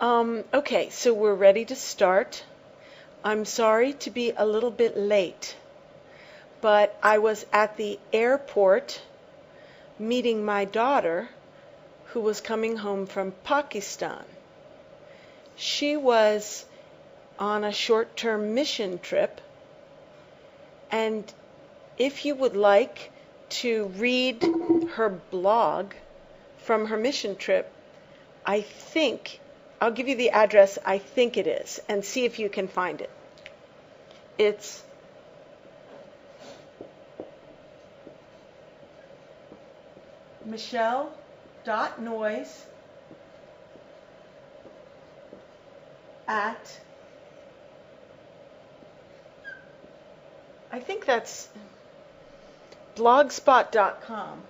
Okay, so we're ready to start. I'm sorry to be a little bit late, but I was at the airport meeting my daughter who was coming home from Pakistan. She was on a short-term mission trip, and if you would like to read her blog from her mission trip, I think I'll give you the address I think it is, and see if you can find it. It's Michelle.Noyes at, I think that's blogspot.com.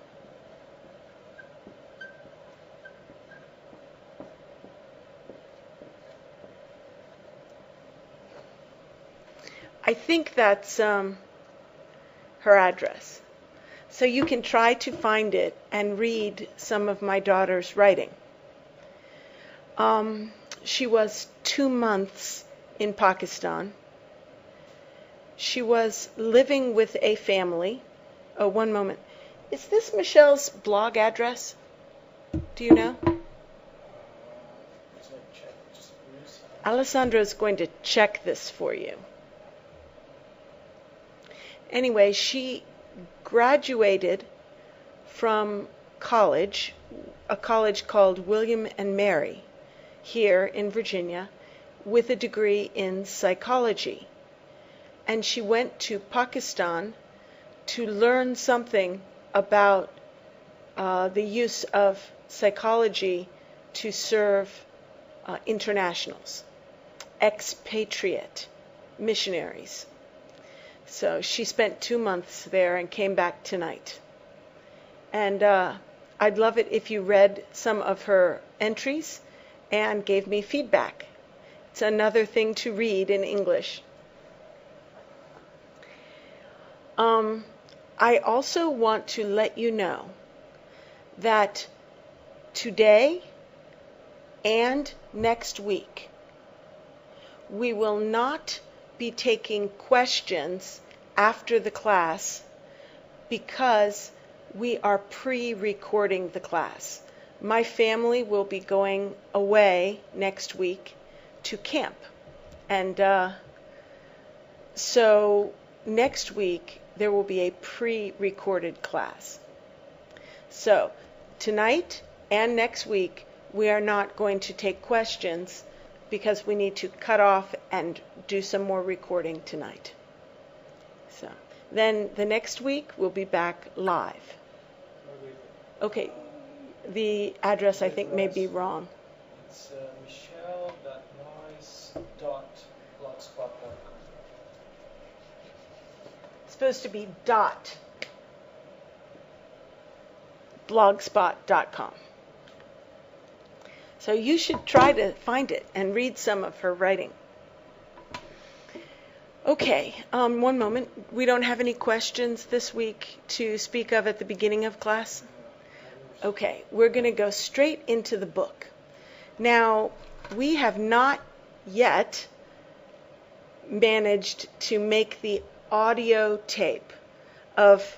I think that's her address. So you can try to find it and read some of my daughter's writing. She was 2 months in Pakistan. She was living with a family. Oh, one moment. Is this Michelle's blog address? Do you know? Alessandro's going to check this for you. Anyway, she graduated from college, a college called William and Mary, here in Virginia, with a degree in psychology. And she went to Pakistan to learn something about the use of psychology to serve internationals, expatriate missionaries. So she spent 2 months there and came back tonight. And I'd love it if you read some of her entries and gave me feedback. It's another thing to read in English. I also want to let you know that today and next week, we will not be taking questions after the class because we are pre-recording the class. My family will be going away next week to camp. And so next week there will be a pre-recorded class. So tonight and next week we are not going to take questions because we need to cut off and do some more recording tonight. So then the next week we'll be back live. Okay, the address I think may be wrong. It's michelle.noyes.blogspot.com. It's supposed to be .blogspot.com. So you should try to find it and read some of her writing. Okay, one moment. We don't have any questions this week to speak of at the beginning of class? Okay, we're going to go straight into the book. Now, we have not yet managed to make the audio tape of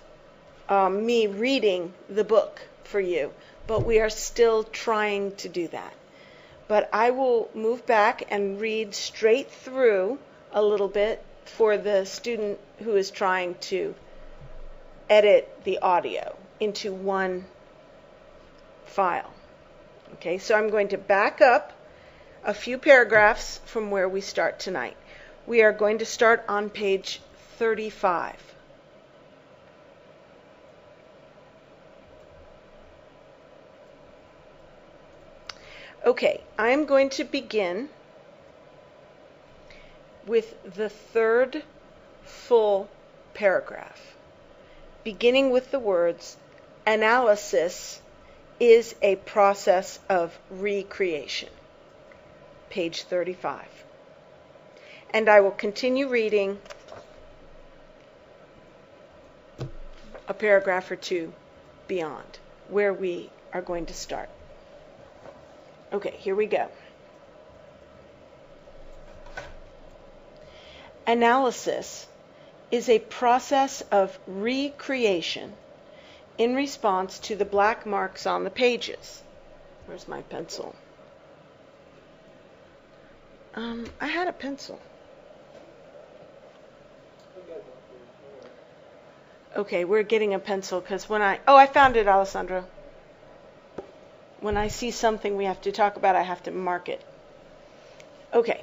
me reading the book for you, but we are still trying to do that. But I will move back and read straight through a little bit for the student who is trying to edit the audio into one file. Okay, so I'm going to back up a few paragraphs from where we start tonight. We are going to start on page 35. Okay, I'm going to begin with the third full paragraph, beginning with the words, "Analysis is a process of recreation." Page 35. And I will continue reading a paragraph or two beyond where we are going to start. Okay, here we go. Analysis is a process of recreation in response to the black marks on the pages. Where's my pencil? I had a pencil. Okay, we're getting a pencil because I found it, Alessandro. When I see something we have to talk about, I have to mark it. Okay.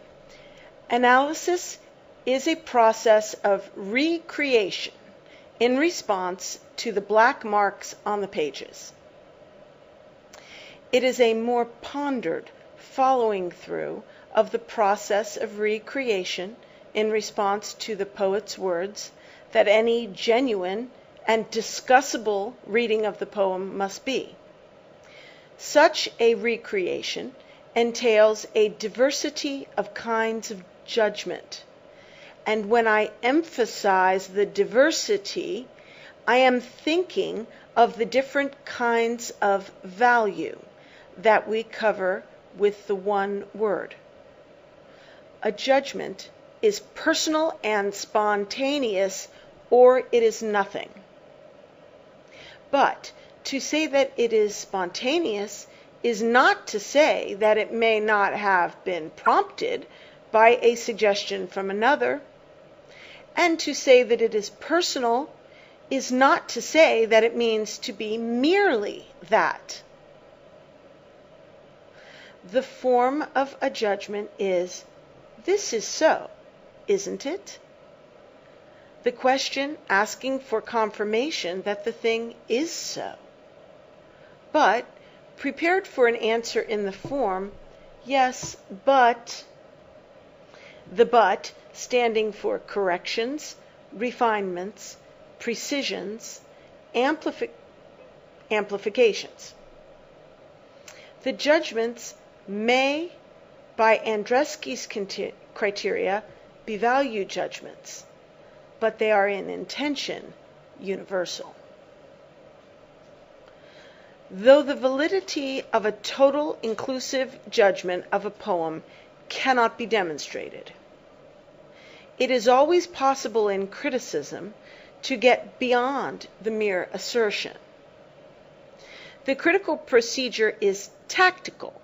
Analysis is a process of recreation in response to the black marks on the pages. It is a more pondered following through of the process of recreation in response to the poet's words that any genuine and discussable reading of the poem must be. Such a recreation entails a diversity of kinds of judgment. And when I emphasize the diversity, I am thinking of the different kinds of value that we cover with the one word. A judgment is personal and spontaneous, or it is nothing. But to say that it is spontaneous is not to say that it may not have been prompted by a suggestion from another. And to say that it is personal is not to say that it means to be merely that. The form of a judgment is, "This is so, isn't it?" The question asking for confirmation that the thing is so. But prepared for an answer in the form, "Yes, but," the but standing for corrections, refinements, precisions, amplifications. The judgments may, by Andreski's criteria, be value judgments, but they are in intention universal. Though the validity of a total inclusive judgment of a poem cannot be demonstrated, it is always possible in criticism to get beyond the mere assertion. The critical procedure is tactical.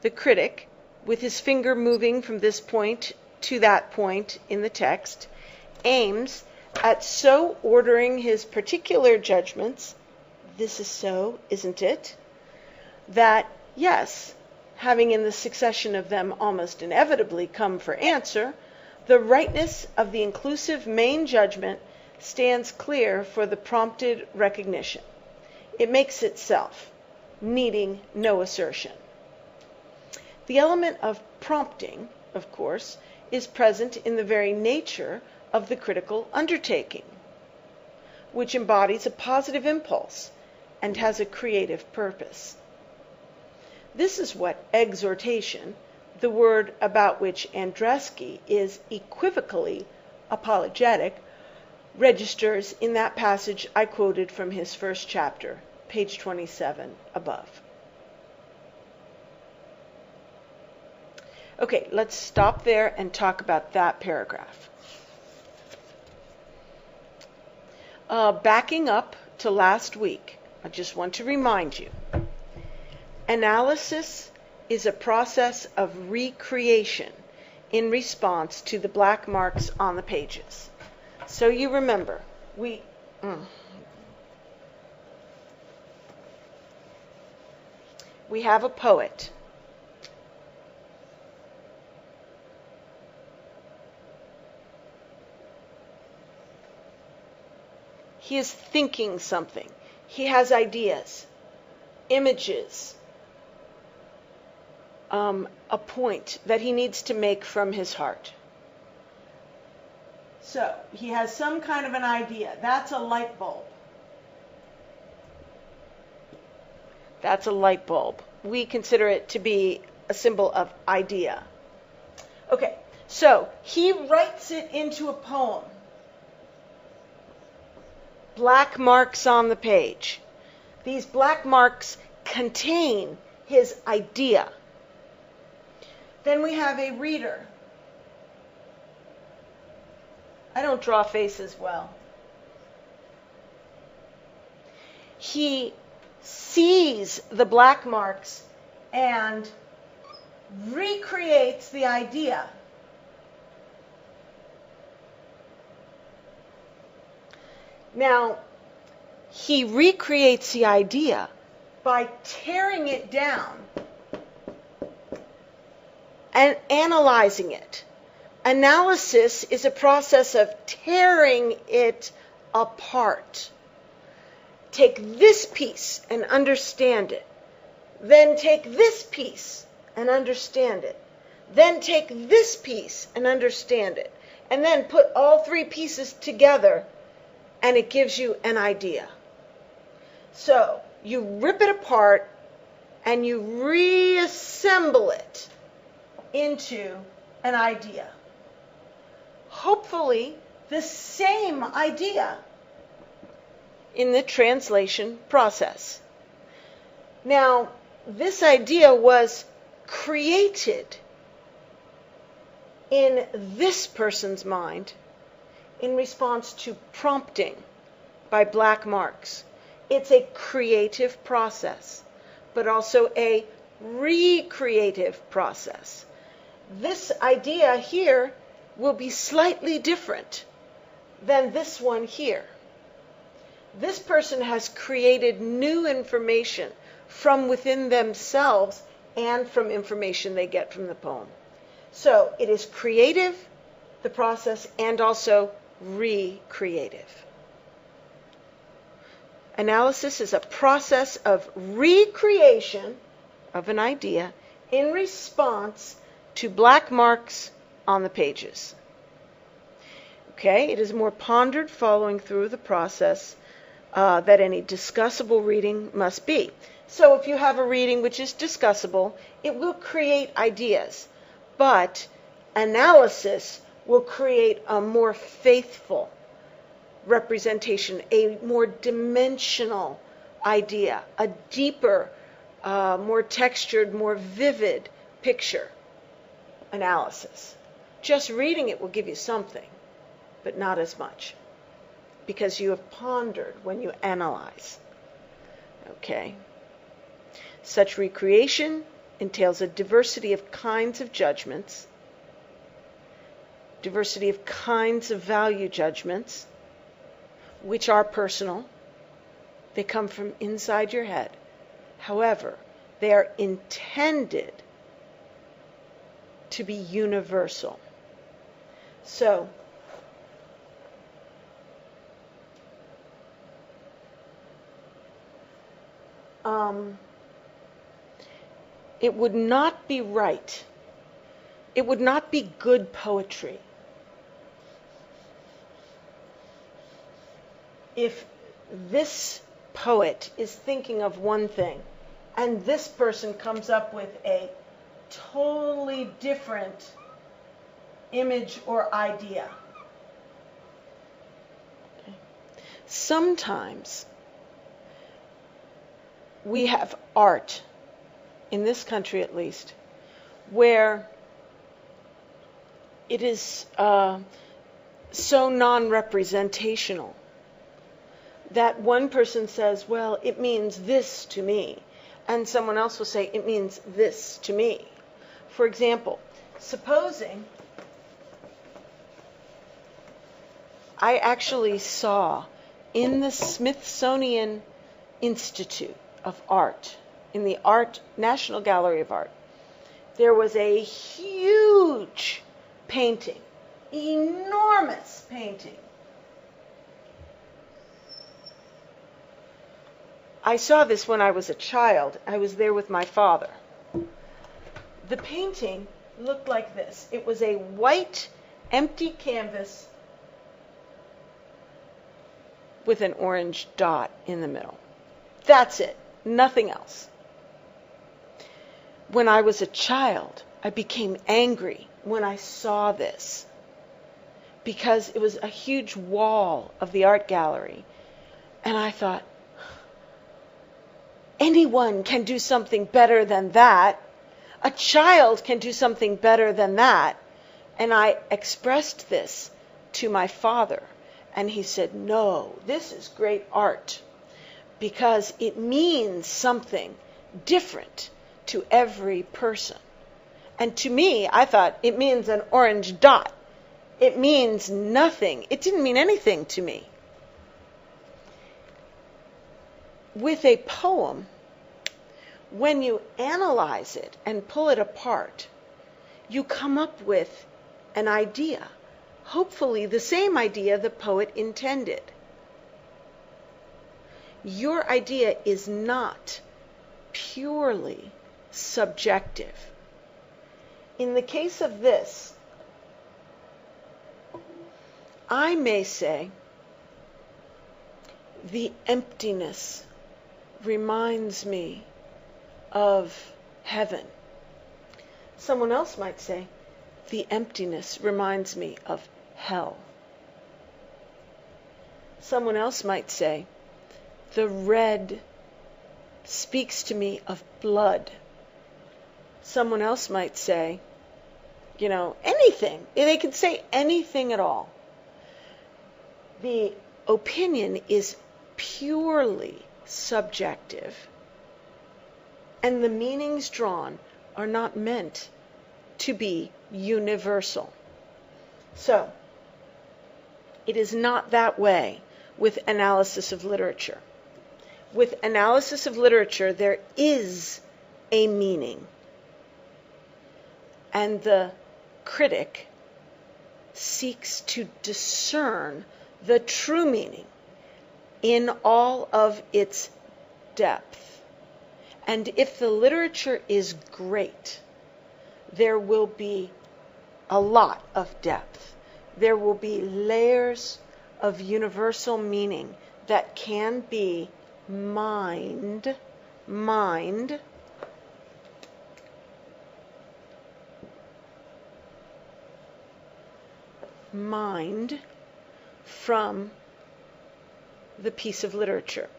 The critic, with his finger moving from this point to that point in the text, aims at so ordering his particular judgments, "This is so, isn't it?" that, yes, having in the succession of them almost inevitably come for answer, the rightness of the inclusive main judgment stands clear for the prompted recognition. It makes itself, needing no assertion. The element of prompting, of course, is present in the very nature of the critical undertaking, which embodies a positive impulse and has a creative purpose. This is what exhortation, the word about which Andreski is equivocally apologetic, registers in that passage I quoted from his first chapter, page 27 above. Okay, let's stop there and talk about that paragraph. Backing up to last week, I just want to remind you, analysis is a process of recreation in response to the black marks on the pages. So you remember, we have a poet. He is thinking something. He has ideas, images, a point that he needs to make from his heart. So he has some kind of an idea. That's a light bulb. That's a light bulb. We consider it to be a symbol of idea. Okay, so he writes it into a poem. Black marks on the page. These black marks contain his idea. Then we have a reader. I don't draw faces well. He sees the black marks and recreates the idea. Now, he recreates the idea by tearing it down and analyzing it. Analysis is a process of tearing it apart. Take this piece and understand it. Then take this piece and understand it. Then take this piece and understand it. And then put all three pieces together and it gives you an idea. So you rip it apart and you reassemble it into an idea. Hopefully the same idea in the translation process. Now, this idea was created in this person's mind in response to prompting by black marks. It's a creative process, but also a recreative process. This idea here will be slightly different than this one here. This person has created new information from within themselves and from information they get from the poem. So it is creative, the process, and also recreative. Analysis is a process of recreation of an idea in response to black marks on the pages. Okay, it is more pondered following through the process that any discussable reading must be. So if you have a reading which is discussable, it will create ideas, but analysis will create a more faithful representation, a more dimensional idea, a deeper, more textured, more vivid picture. Analysis. Just reading it will give you something, but not as much, because you have pondered when you analyze. Okay? Such recreation entails a diversity of kinds of judgments, diversity of kinds of value judgments, which are personal. They come from inside your head. However, they are intended to be universal. So, it would not be right, it would not be good poetry if this poet is thinking of one thing and this person comes up with a totally different image or idea. Okay. Sometimes we have art, in this country at least, where it is so non-representational that one person says, well, it means this to me, and someone else will say, it means this to me. For example, supposing I actually saw in the Smithsonian Institute of Art, in the National Gallery of Art, there was a huge painting, enormous painting. I saw this when I was a child. I was there with my father. The painting looked like this. It was a white, empty canvas with an orange dot in the middle. That's it. Nothing else. When I was a child, I became angry when I saw this, because it was a huge wall of the art gallery. And I thought, anyone can do something better than that. A child can do something better than that. And I expressed this to my father, and he said, "No, this is great art because it means something different to every person." And to me, I thought, it means an orange dot. It means nothing. It didn't mean anything to me. With a poem, when you analyze it and pull it apart, you come up with an idea, hopefully the same idea the poet intended. Your idea is not purely subjective. In the case of this, I may say, the emptiness reminds me of heaven. Someone else might say, the emptiness reminds me of hell. Someone else might say, the red speaks to me of blood. Someone else might say, anything. They could say anything at all. The opinion is purely subjective, and the meanings drawn are not meant to be universal. So, it is not that way with analysis of literature. With analysis of literature, there is a meaning, and the critic seeks to discern the true meaning in all of its depth. And if the literature is great, there will be a lot of depth. There will be layers of universal meaning that can be mined from the piece of literature.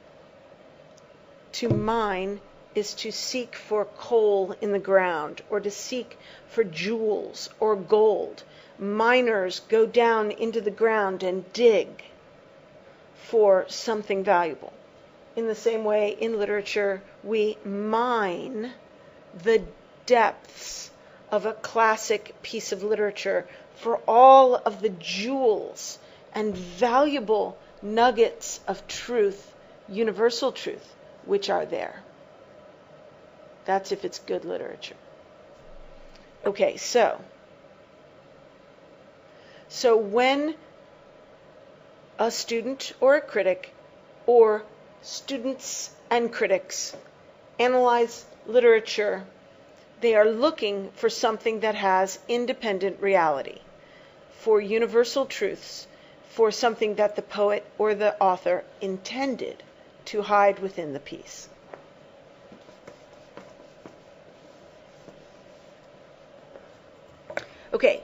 To mine is to seek for coal in the ground, or to seek for jewels or gold. Miners go down into the ground and dig for something valuable. In the same way, in literature, we mine the depths of a classic piece of literature for all of the jewels and valuable nuggets of truth, universal truth, which are there. That's if it's good literature. Okay, so when a student or a critic, or students and critics, analyze literature, they are looking for something that has independent reality, for universal truths, for something that the poet or the author intended to hide within the piece. Okay,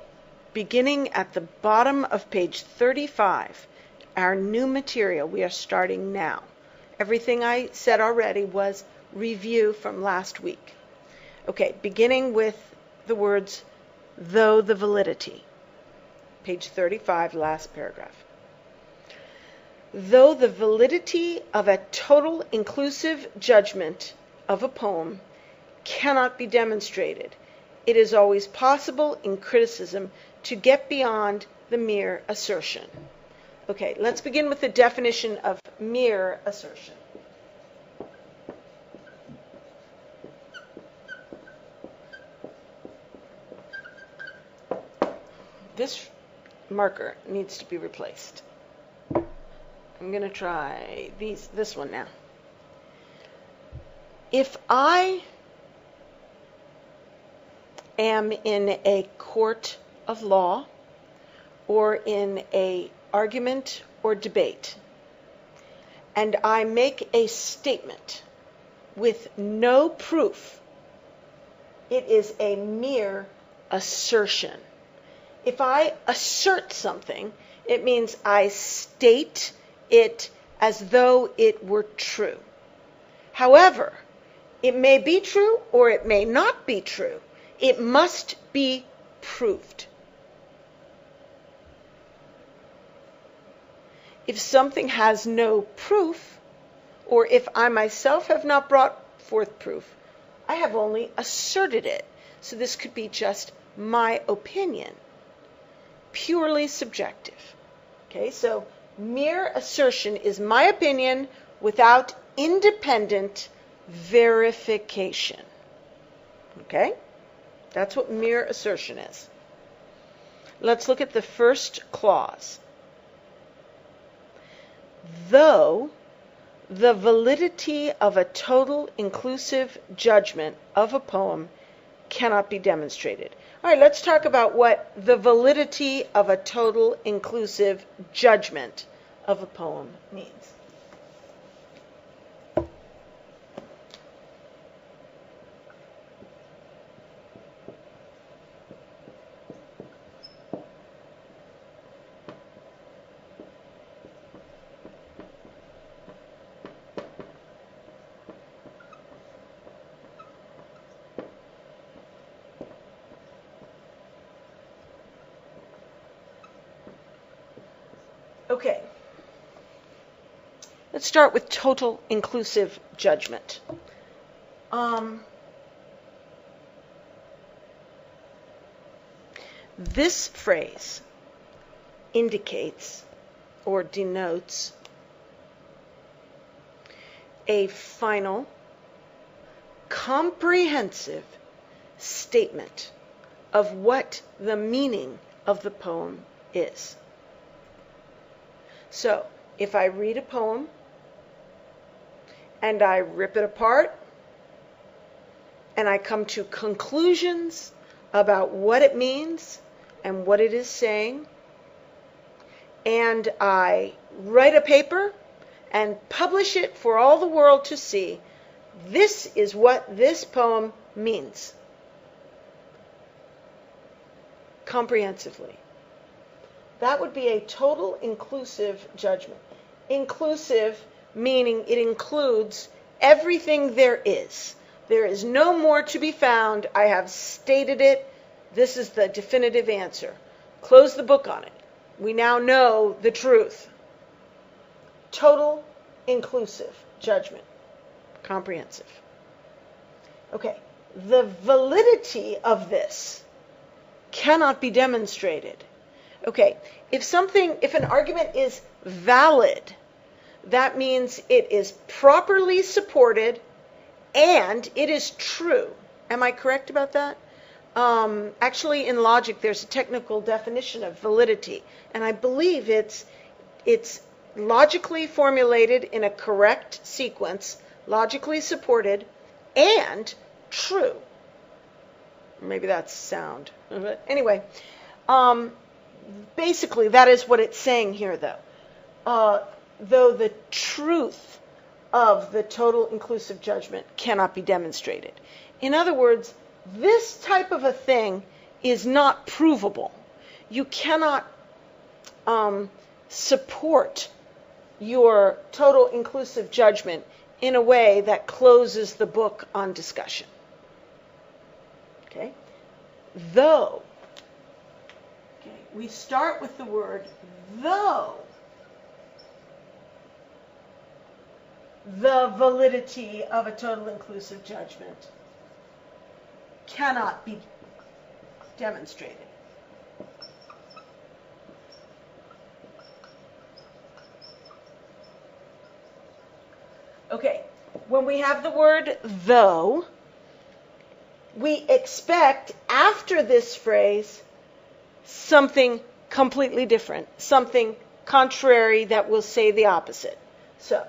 beginning at the bottom of page 35, our new material, we are starting now. Everything I said already was review from last week. Okay, beginning with the words, though the validity. Page 35, last paragraph. Though the validity of a total inclusive judgment of a poem cannot be demonstrated, it is always possible in criticism to get beyond the mere assertion. Okay, let's begin with the definition of mere assertion. This marker needs to be replaced. I'm going to try this one now. If I am in a court of law or in an argument or debate, and I make a statement with no proof, it is a mere assertion. If I assert something, it means I state it as though it were true. However, it may be true or it may not be true. It must be proved. If something has no proof, or if I myself have not brought forth proof, I have only asserted it. So this could be just my opinion, purely subjective. Okay, so mere assertion is my opinion without independent verification. Okay, that's what mere assertion is. Let's look at the first clause. Though the validity of a total inclusive judgment of a poem cannot be demonstrated. All right, let's talk about what the validity of a total inclusive judgment of a poem means. Okay, let's start with total inclusive judgment. This phrase indicates or denotes a final, comprehensive statement of what the meaning of the poem is. So, if I read a poem and I rip it apart and I come to conclusions about what it means and what it is saying, and I write a paper and publish it for all the world to see, this is what this poem means, comprehensively. That would be a total inclusive judgment. Inclusive meaning it includes everything there is. There is no more to be found. I have stated it. This is the definitive answer. Close the book on it. We now know the truth. Total inclusive judgment. Comprehensive. Okay. The validity of this cannot be demonstrated. Okay, if an argument is valid, that means it is properly supported and it is true. Am I correct about that? Actually, in logic, there's a technical definition of validity, and I believe it's logically formulated in a correct sequence, logically supported, and true. Maybe that's sound. But anyway, basically, that is what it's saying here, though. Though the truth of the total inclusive judgment cannot be demonstrated. In other words, this type of a thing is not provable. You cannot support your total inclusive judgment in a way that closes the book on discussion. Okay? Though. Okay, we start with the word though. The validity of a total inclusive judgment cannot be demonstrated. Okay, when we have the word though, we expect after this phrase something completely different, something contrary that will say the opposite. So,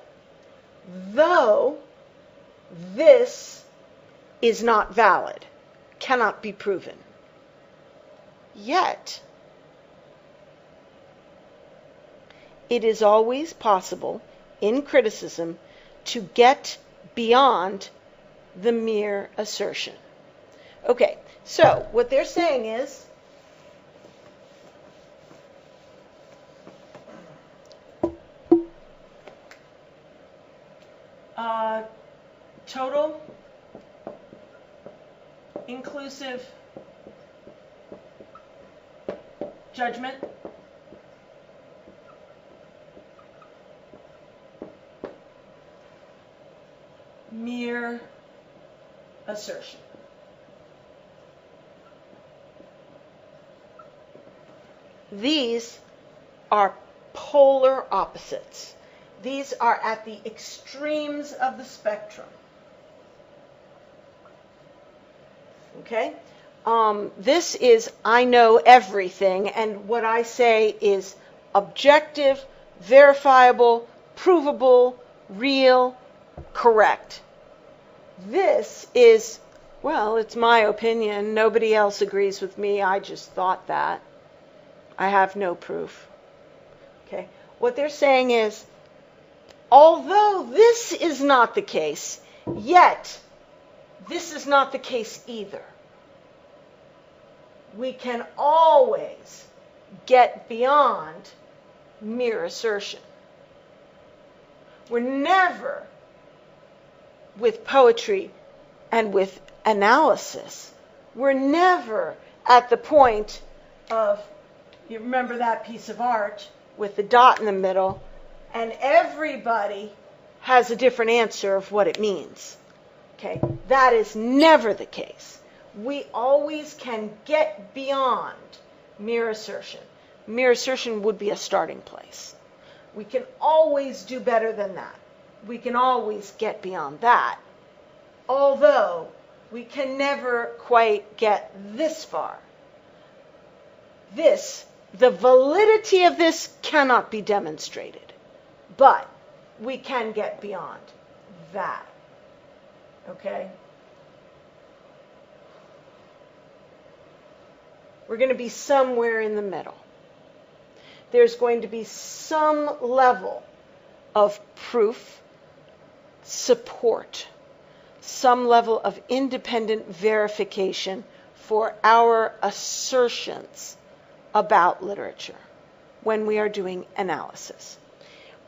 though this is not valid, cannot be proven, yet it is always possible in criticism to get beyond the mere assertion. Okay, so what they're saying is total inclusive judgment assertion. These are polar opposites. These are at the extremes of the spectrum. Okay? This is I know everything, and what I say is objective, verifiable, provable, real, correct. This is, well, it's my opinion. Nobody else agrees with me. I just thought that. I have no proof. Okay? What they're saying is, although this is not the case, yet this is not the case either. We can always get beyond mere assertion. We're never, with poetry and with analysis, we're never at the point of, you remember that piece of art with the dot in the middle, and everybody has a different answer of what it means. Okay? That is never the case. We always can get beyond mere assertion. Mere assertion would be a starting place. We can always do better than that. We can always get beyond that. Although we can never quite get this far. The validity of this cannot be demonstrated. But we can get beyond that. Okay? We're going to be somewhere in the middle. There's going to be some level of proof, support, some level of independent verification for our assertions about literature when we are doing analysis.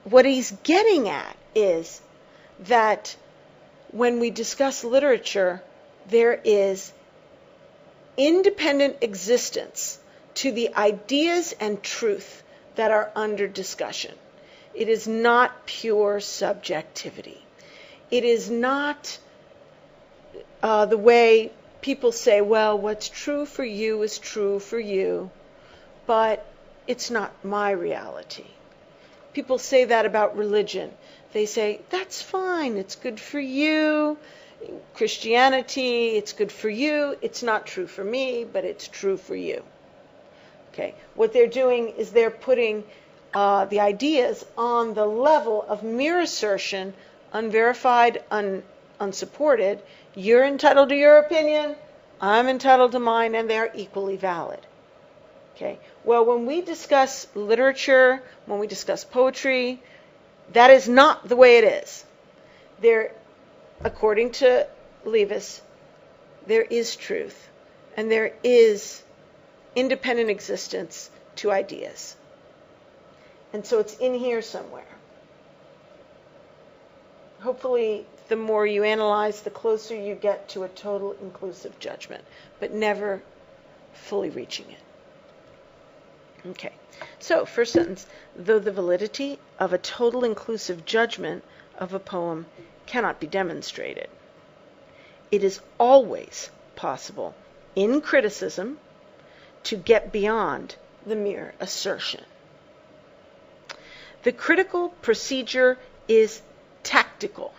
What he's getting at is that when we discuss literature, there is independent existence to the ideas and truth that are under discussion. It is not pure subjectivity. It is not the way people say, well, what's true for you is true for you, but it's not my reality. People say that about religion. They say, that's fine, it's good for you. Christianity, it's good for you. It's not true for me, but it's true for you. Okay. What they're doing is they're putting the ideas on the level of mere assertion, unverified, unsupported. You're entitled to your opinion, I'm entitled to mine, and they're equally valid. Okay. Well, when we discuss literature, when we discuss poetry, that is not the way it is. According to Levis, there is truth, and there is independent existence to ideas. And so it's in here somewhere. Hopefully, the more you analyze, the closer you get to a total inclusive judgment, but never fully reaching it. Okay, so first sentence, though the validity of a total inclusive judgment of a poem cannot be demonstrated, it is always possible in criticism to get beyond the mere assertion. The critical procedure is tactical.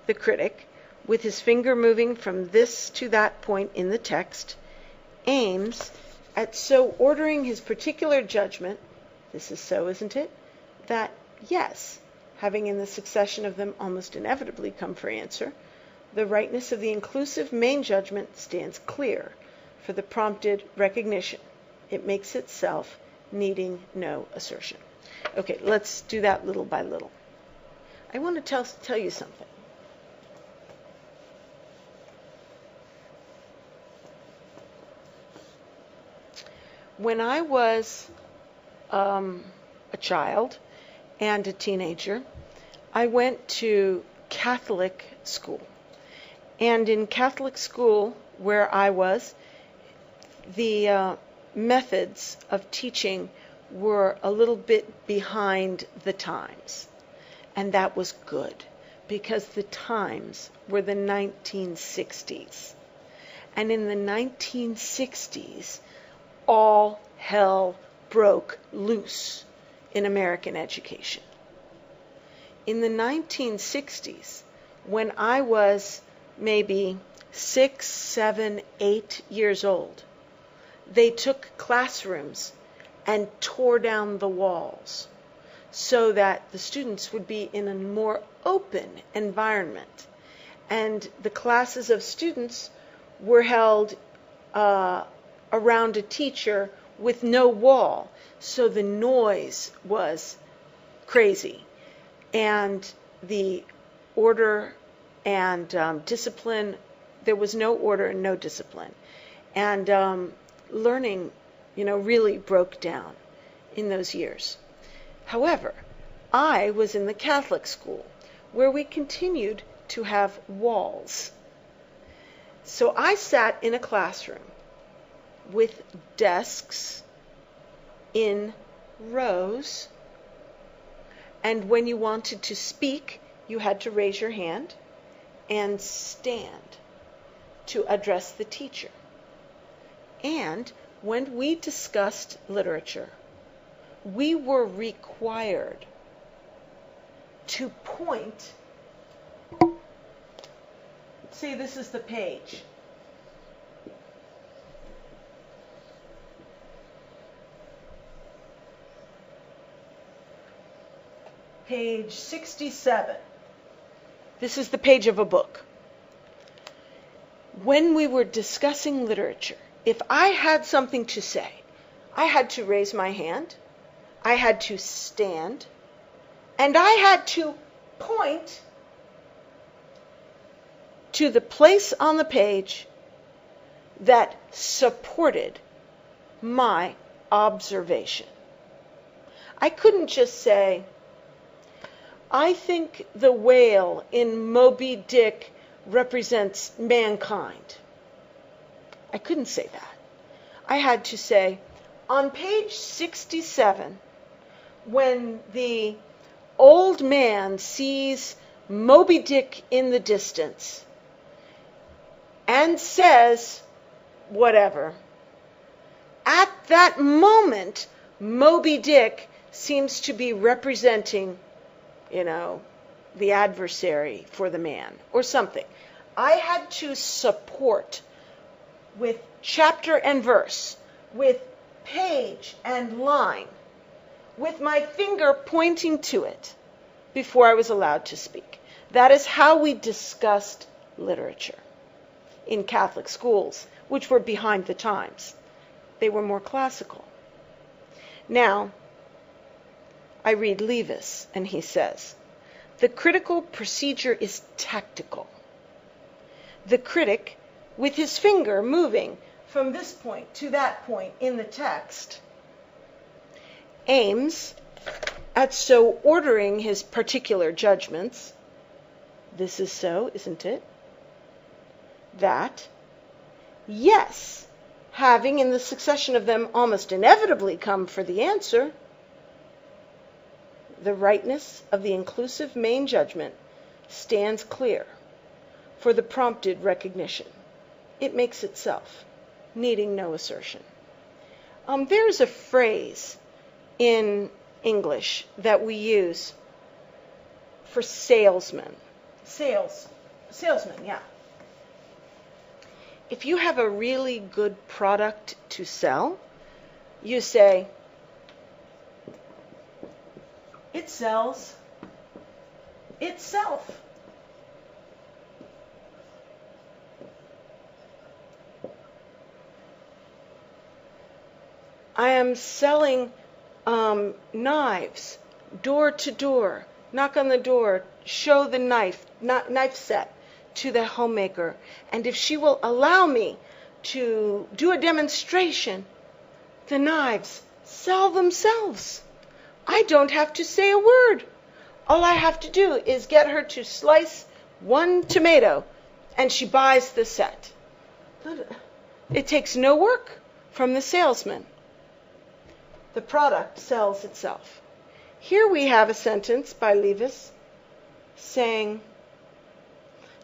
The critic, with his finger moving from this to that point in the text, aims at so ordering his particular judgment, this is so, isn't it, that yes, having in the succession of them almost inevitably come for answer, the rightness of the inclusive main judgment stands clear for the prompted recognition. It makes itself needing no assertion. Okay, let's do that little by little. I want to tell you something. When I was a child and a teenager, I went to Catholic school. And in Catholic school, where I was, the methods of teaching were a little bit behind the times. And that was good, because the times were the 1960s. And in the 1960s, all hell broke loose in American education. In the 1960s, when I was maybe 6, 7, 8 years old, they took classrooms and tore down the walls so that the students would be in a more open environment. And the classes of students were held around a teacher with no wall, so the noise was crazy. And the order and discipline, there was no order and no discipline. And learning, really broke down in those years. However, I was in the Catholic school where we continued to have walls. So I sat in a classroom with desks in rows, and when you wanted to speak, you had to raise your hand and stand to address the teacher. And when we discussed literature, we were required to point. See, this is the page. Page 67. This is the page of a book. When we were discussing literature, if I had something to say, I had to raise my hand, I had to stand, and I had to point to the place on the page that supported my observation. I couldn't just say, I think the whale in Moby Dick represents mankind. I couldn't say that. I had to say, on page 67, when the old man sees Moby Dick in the distance and says whatever, at that moment, Moby Dick seems to be representing, the adversary for the man or something. I had to support with chapter and verse, with page and line, with my finger pointing to it before I was allowed to speak. That is how we discussed literature in Catholic schools, which were behind the times. They were more classical. Now, I read Levis, and he says, the critical procedure is tactical. The critic, with his finger moving from this point to that point in the text, aims at so ordering his particular judgments, this is so, isn't it? That, yes, having in the succession of them almost inevitably come for the answer, the rightness of the inclusive main judgment stands clear for the prompted recognition. It makes itself, needing no assertion. There's a phrase in English that we use for salesmen. Salesman, yeah. If you have a really good product to sell, you say, it sells itself. I am selling knives, door to door, knock on the door, show the knife set to the homemaker. And if she will allow me to do a demonstration, the knives sell themselves. I don't have to say a word. All I have to do is get her to slice one tomato, and she buys the set. It takes no work from the salesman. The product sells itself. Here we have a sentence by Levis saying,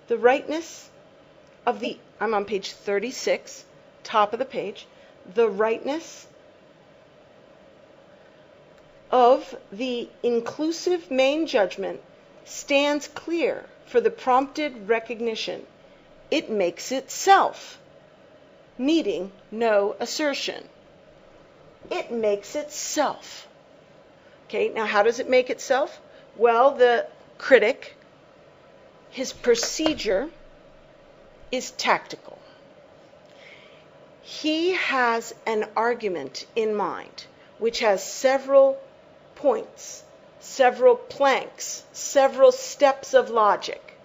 The rightness of the, I'm on page 36, top of the page, the rightness of the inclusive main judgment stands clear for the prompted recognition. It makes itself, needing no assertion. It makes itself. Okay, now how does it make itself? Well, the critic, his procedure is tactical. He has an argument in mind which has several points, several planks, several steps of logic.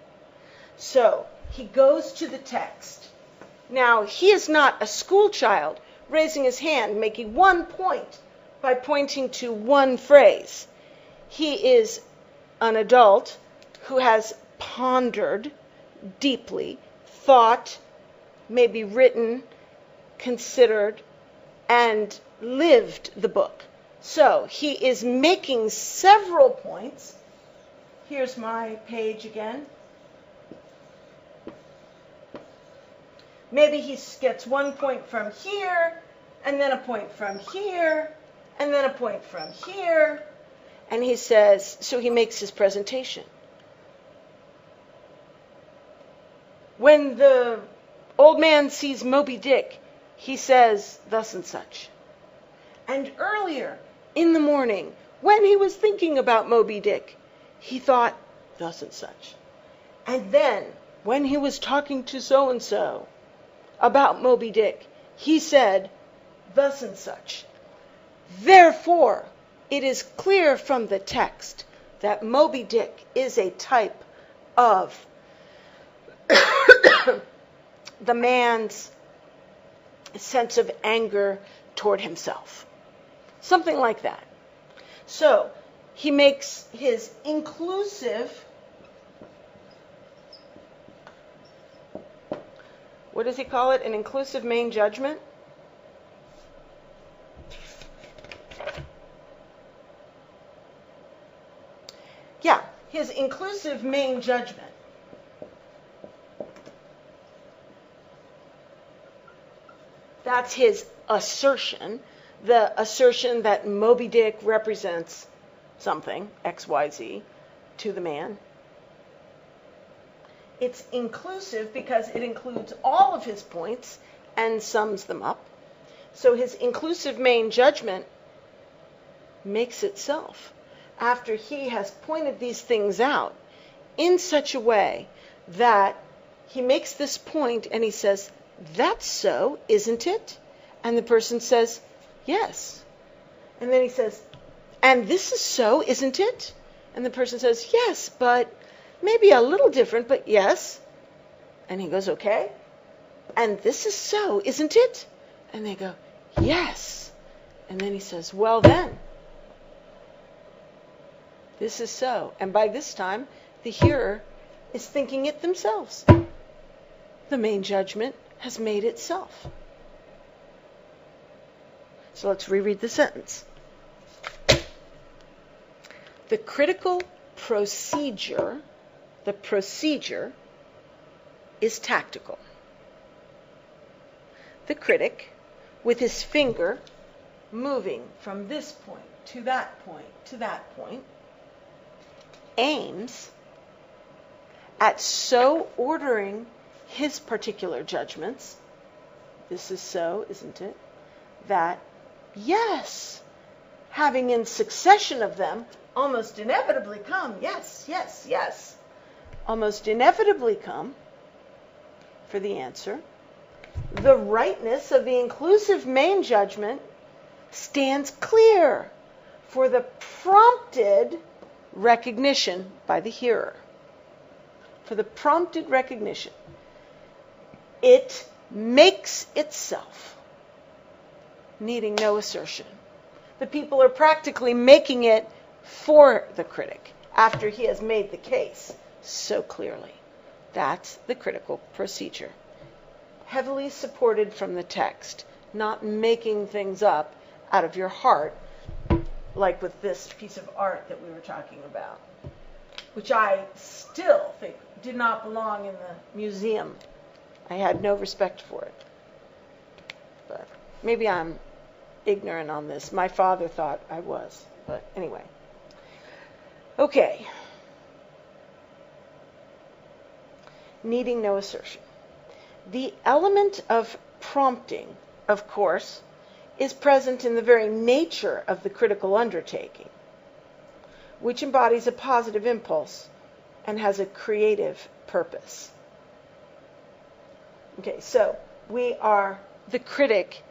So he goes to the text. Now, he is not a school child raising his hand, making one point by pointing to one phrase. He is an adult who has pondered deeply, thought, maybe written, considered, and lived the book. So he is making several points. Here's my page again. Maybe he gets one point from here, and then a point from here, and then a point from here. And he says, so he makes his presentation. When the old man sees Moby Dick, he says thus and such. And earlier in the morning, when he was thinking about Moby Dick, he thought thus and such. And then, when he was talking to so-and-so about Moby Dick, he said thus and such. Therefore, it is clear from the text that Moby Dick is a type of the man's sense of anger toward himself. Something like that. So, he makes his inclusive, what does he call it? An inclusive main judgment? Yeah, his inclusive main judgment. That's his assertion, the assertion that Moby Dick represents something, XYZ, to the man. It's inclusive because it includes all of his points and sums them up. So his inclusive main judgment makes itself after he has pointed these things out in such a way that he makes this point and he says, that's so, isn't it? And the person says, yes. And then he says, and this is so, isn't it? And the person says, yes, but maybe a little different, but yes. And he goes, okay. And this is so, isn't it? And they go, yes. And then he says, well then, this is so. And by this time, the hearer is thinking it themselves. The main judgment has made itself. So let's reread the sentence. The critical procedure, the procedure is tactical. The critic, with his finger moving from this point to that point to that point, aims at so ordering his particular judgments, this is so, isn't it, that, yes, having in succession of them almost inevitably come, yes, yes, yes, almost inevitably come for the answer, the rightness of the inclusive main judgment stands clear for the prompted recognition by the hearer. For the prompted recognition. It makes itself, needing no assertion. The people are practically making it for the critic after he has made the case so clearly. That's the critical procedure. Heavily supported from the text, not making things up out of your heart, like with this piece of art that we were talking about, which I still think did not belong in the museum. I had no respect for it. But maybe I'm ignorant on this. My father thought I was. But anyway. Okay. Needing no assertion. The element of prompting, of course, is present in the very nature of the critical undertaking, which embodies a positive impulse and has a creative purpose. Okay, so the critic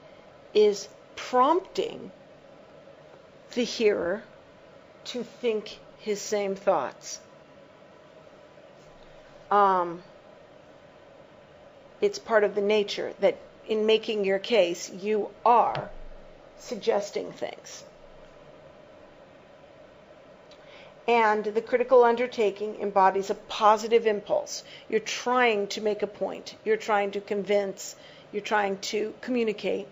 is prompting the hearer to think his same thoughts. It's part of the nature that in making your case, you are suggesting things. And the critical undertaking embodies a positive impulse. You're trying to make a point. You're trying to convince. You're trying to communicate.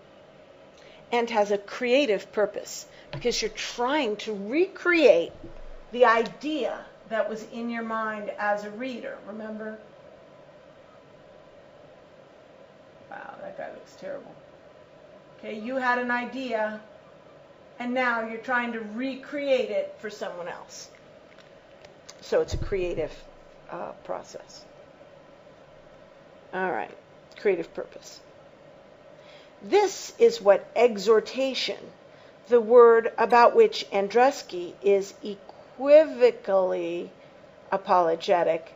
And has a creative purpose because you're trying to recreate the idea that was in your mind as a reader. Remember? Wow, that guy looks terrible. Okay, you had an idea, and now you're trying to recreate it for someone else. So it's a creative process. All right, creative purpose. This is what exhortation, the word about which Andreski is equivocally apologetic,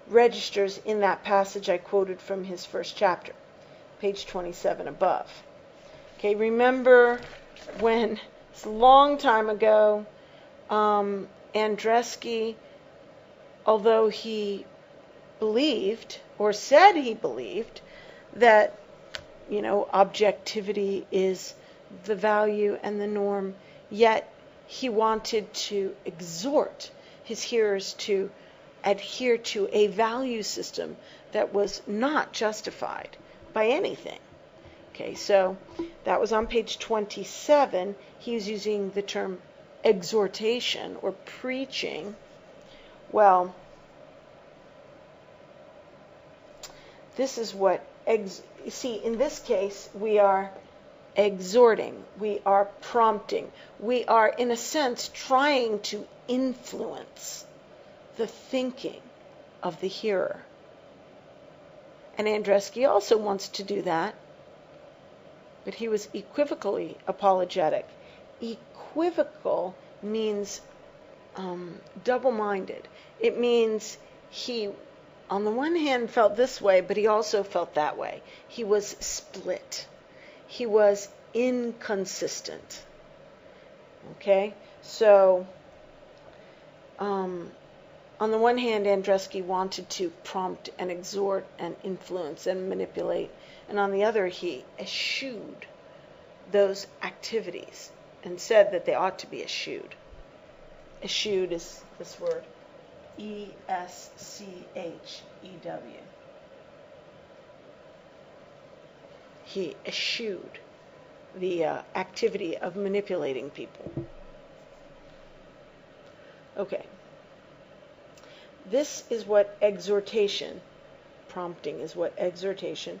registers in that passage I quoted from his first chapter, page 27 above. Okay, remember when, it's a long time ago, Andreski, although he believed, or said he believed, that, objectivity is the value and the norm, yet he wanted to exhort his hearers to adhere to a value system that was not justified by anything. Okay, so that was on page 27. He was using the term exhortation or preaching. Well, this is what, see, in this case, we are exhorting, we are prompting, we are, in a sense, trying to influence the thinking of the hearer. And Andreski also wants to do that, but he was equivocally apologetic. Equivocal means double-minded. It means he, on the one hand, felt this way, but he also felt that way. He was split. He was inconsistent. Okay? So, on the one hand, Andreski wanted to prompt and exhort and influence and manipulate, and on the other, he eschewed those activities and said that they ought to be eschewed. Eschewed is this word, E-S-C-H-E-W. He eschewed the activity of manipulating people. Okay. This is what exhortation, prompting is what exhortation,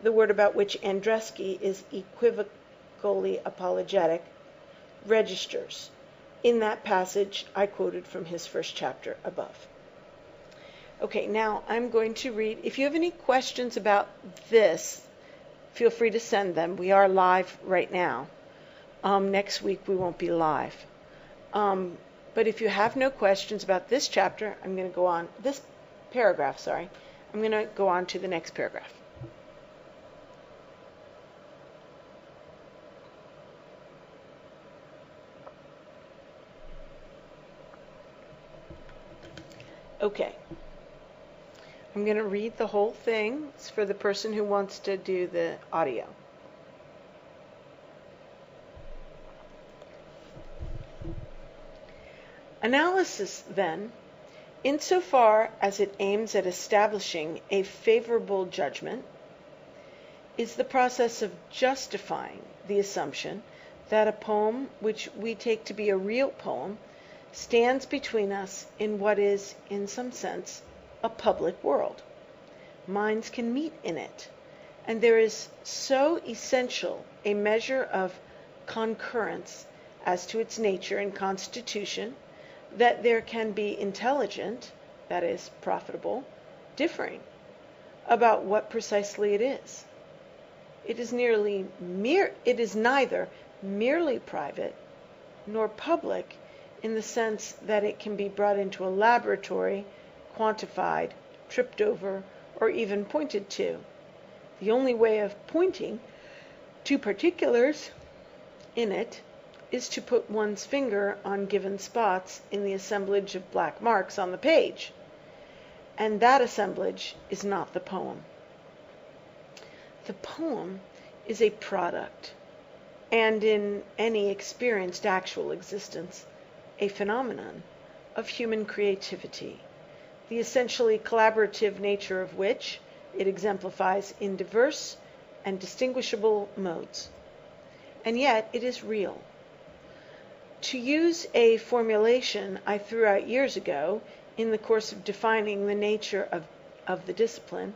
the word about which Andreski is equivocally apologetic, registers in that passage I quoted from his first chapter above. Okay, now I'm going to read. If you have any questions about this, feel free to send them. We are live right now. Next week we won't be live. But if you have no questions about this chapter, I'm going to go on, this paragraph, I'm going to go on to the next paragraph. Okay. I'm going to read the whole thing. It's for the person who wants to do the audio. Analysis, then, insofar as it aims at establishing a favorable judgment, is the process of justifying the assumption that a poem which we take to be a real poem stands between us in what is, in some sense, a public world. Minds can meet in it, and there is so essential a measure of concurrence as to its nature and constitution that there can be intelligent, that is, profitable, differing about what precisely it is. It is neither merely private nor public in the sense that it can be brought into a laboratory, quantified, tripped over, or even pointed to. The only way of pointing to particulars in it is to put one's finger on given spots in the assemblage of black marks on the page, and that assemblage is not the poem. The poem is a product, and in any experienced actual existence, a phenomenon of human creativity, the essentially collaborative nature of which it exemplifies in diverse and distinguishable modes. And yet it is real. To use a formulation I threw out years ago in the course of defining the nature of the discipline,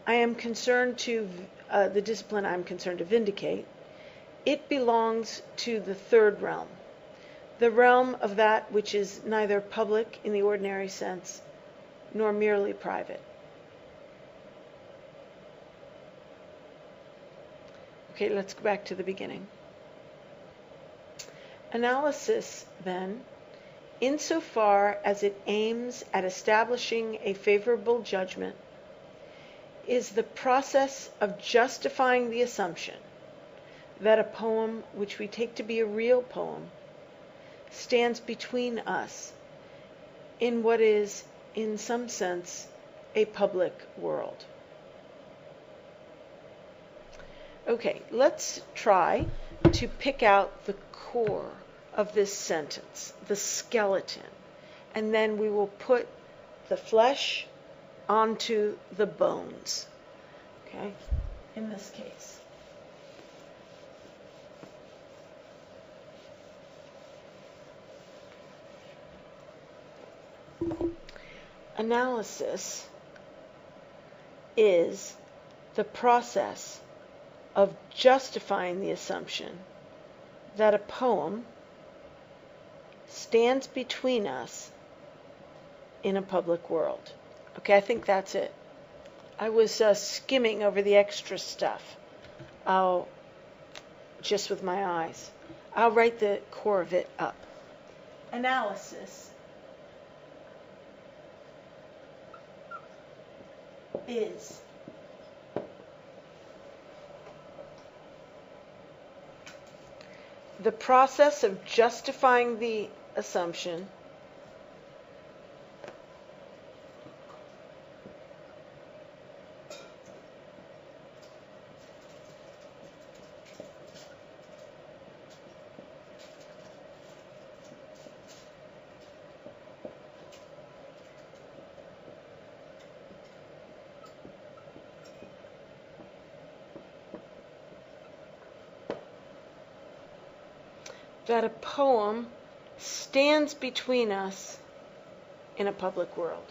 the discipline I'm concerned to vindicate, it belongs to the third realm, the realm of that which is neither public in the ordinary sense, nor merely private. Okay, let's go back to the beginning. Analysis, then, insofar as it aims at establishing a favorable judgment, is the process of justifying the assumption that a poem which we take to be a real poem stands between us in what is, in some sense, a public world. Okay, let's try to pick out the core of this sentence, the skeleton, and then we will put the flesh onto the bones, okay, in this case. Analysis is the process of justifying the assumption that a poem stands between us in a public world. Okay, I think that's it. I was skimming over the extra stuff just with my eyes. I'll write the core of it up. Analysis is the process of justifying the assumption that a poem stands between us in a public world.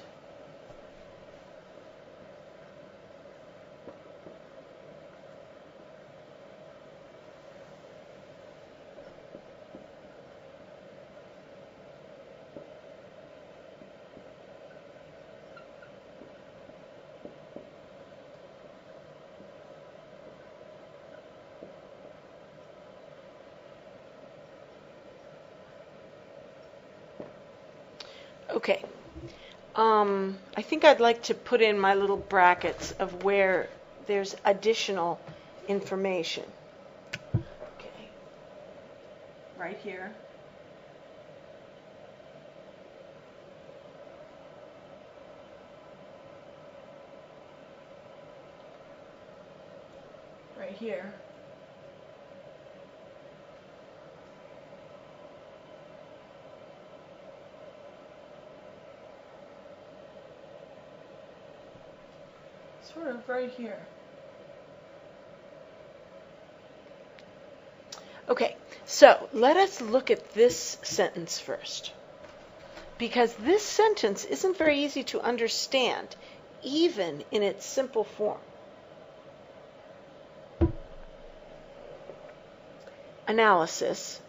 Okay, I think I'd like to put in my little brackets of where there's additional information. Okay, right here. Right here. Sort of right here. Okay, so let us look at this sentence first. because this sentence isn't very easy to understand, even in its simple form. Analysis,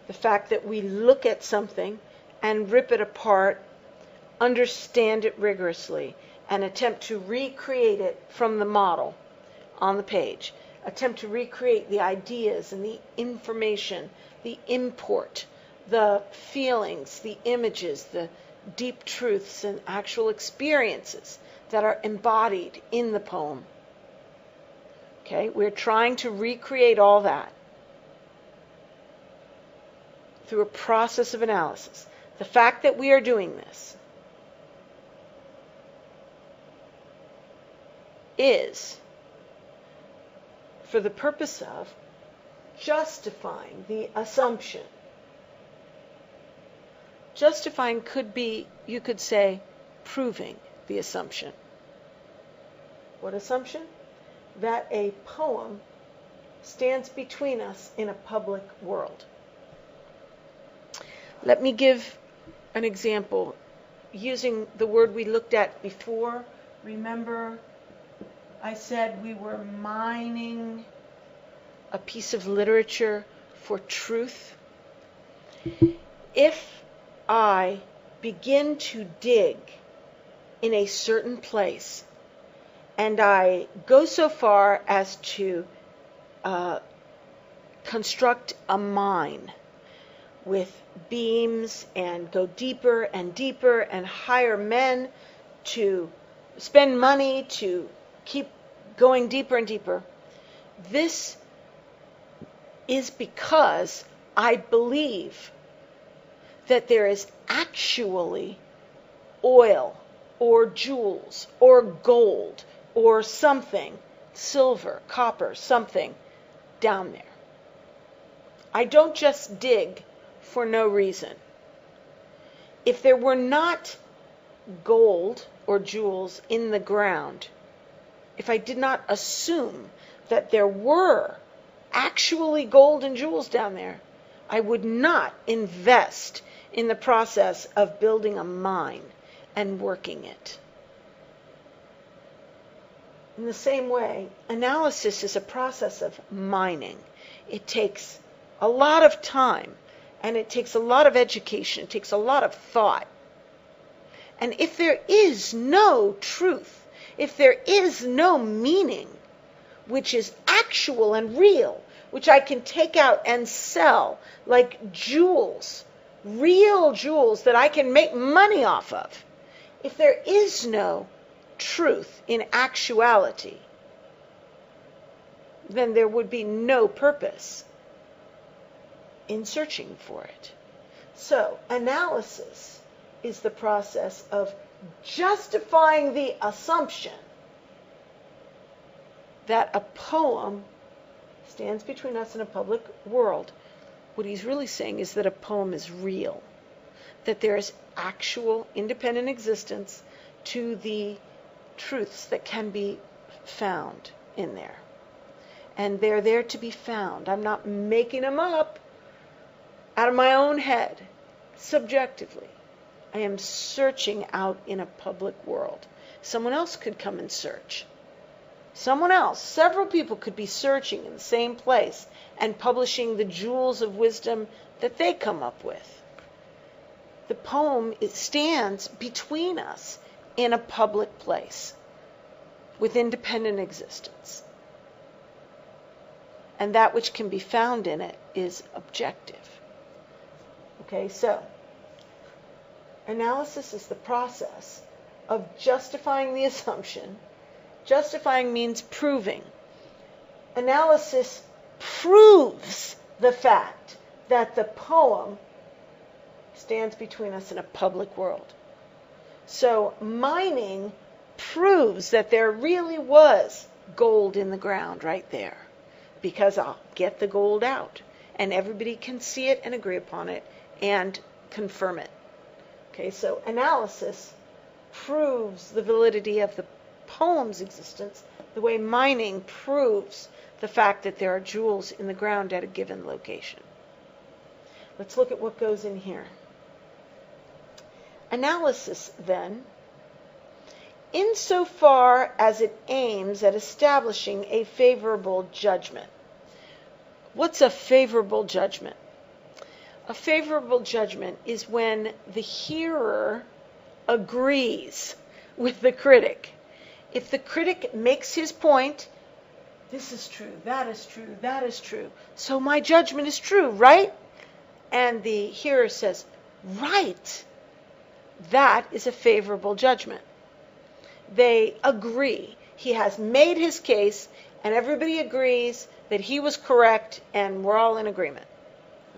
the fact that we look at something and rip it apart, understand it rigorously, and attempt to recreate it from the model on the page. Attempt to recreate the ideas and the information, the import, the feelings, the images, the deep truths and actual experiences that are embodied in the poem. Okay, we're trying to recreate all that through a process of analysis. The fact that we are doing this is for the purpose of justifying the assumption. Justifying could be, you could say, proving the assumption. What assumption? That a poem stands between us in a public world. Let me give an example using the word we looked at before. Remember, I said we were mining a piece of literature for truth. If I begin to dig in a certain place, and I go so far as to construct a mine with beams and go deeper and deeper and hire men to spend money to keep going deeper and deeper, this is because I believe that there is actually oil or jewels or gold or something, silver, copper, something down there. I don't just dig for no reason. If there were not gold or jewels in the ground, if I did not assume that there were actually gold and jewels down there, I would not invest in the process of building a mine and working it. In the same way, analysis is a process of mining. It takes a lot of time, and it takes a lot of education. It takes a lot of thought. And if there is no truth, if there is no meaning, which is actual and real, which I can take out and sell like jewels, real jewels that I can make money off of, if there is no truth in actuality, then there would be no purpose in searching for it. So, analysis is the process of justifying the assumption that a poem stands between us and a public world. What he's really saying is that a poem is real, that there is actual independent existence to the truths that can be found in there. And they're there to be found. I'm not making them up out of my own head, subjectively. I am searching out in a public world. Someone else could come and search. Someone else, several people could be searching in the same place and publishing the jewels of wisdom that they come up with. The poem, it stands between us in a public place with independent existence. And that which can be found in it is objective. Okay, so analysis is the process of justifying the assumption. Justifying means proving. Analysis proves the fact that the poem stands between us and a public world. So mining proves that there really was gold in the ground right there, because I'll get the gold out and everybody can see it and agree upon it and confirm it. Okay, so analysis proves the validity of the poem's existence the way mining proves the fact that there are jewels in the ground at a given location. Let's look at what goes in here. Analysis, then, insofar as it aims at establishing a favorable judgment. What's a favorable judgment? A favorable judgment is when the hearer agrees with the critic. If the critic makes his point, this is true, that is true, that is true, so my judgment is true, right? And the hearer says, right, that is a favorable judgment. They agree. He has made his case, and everybody agrees that he was correct, and we're all in agreement.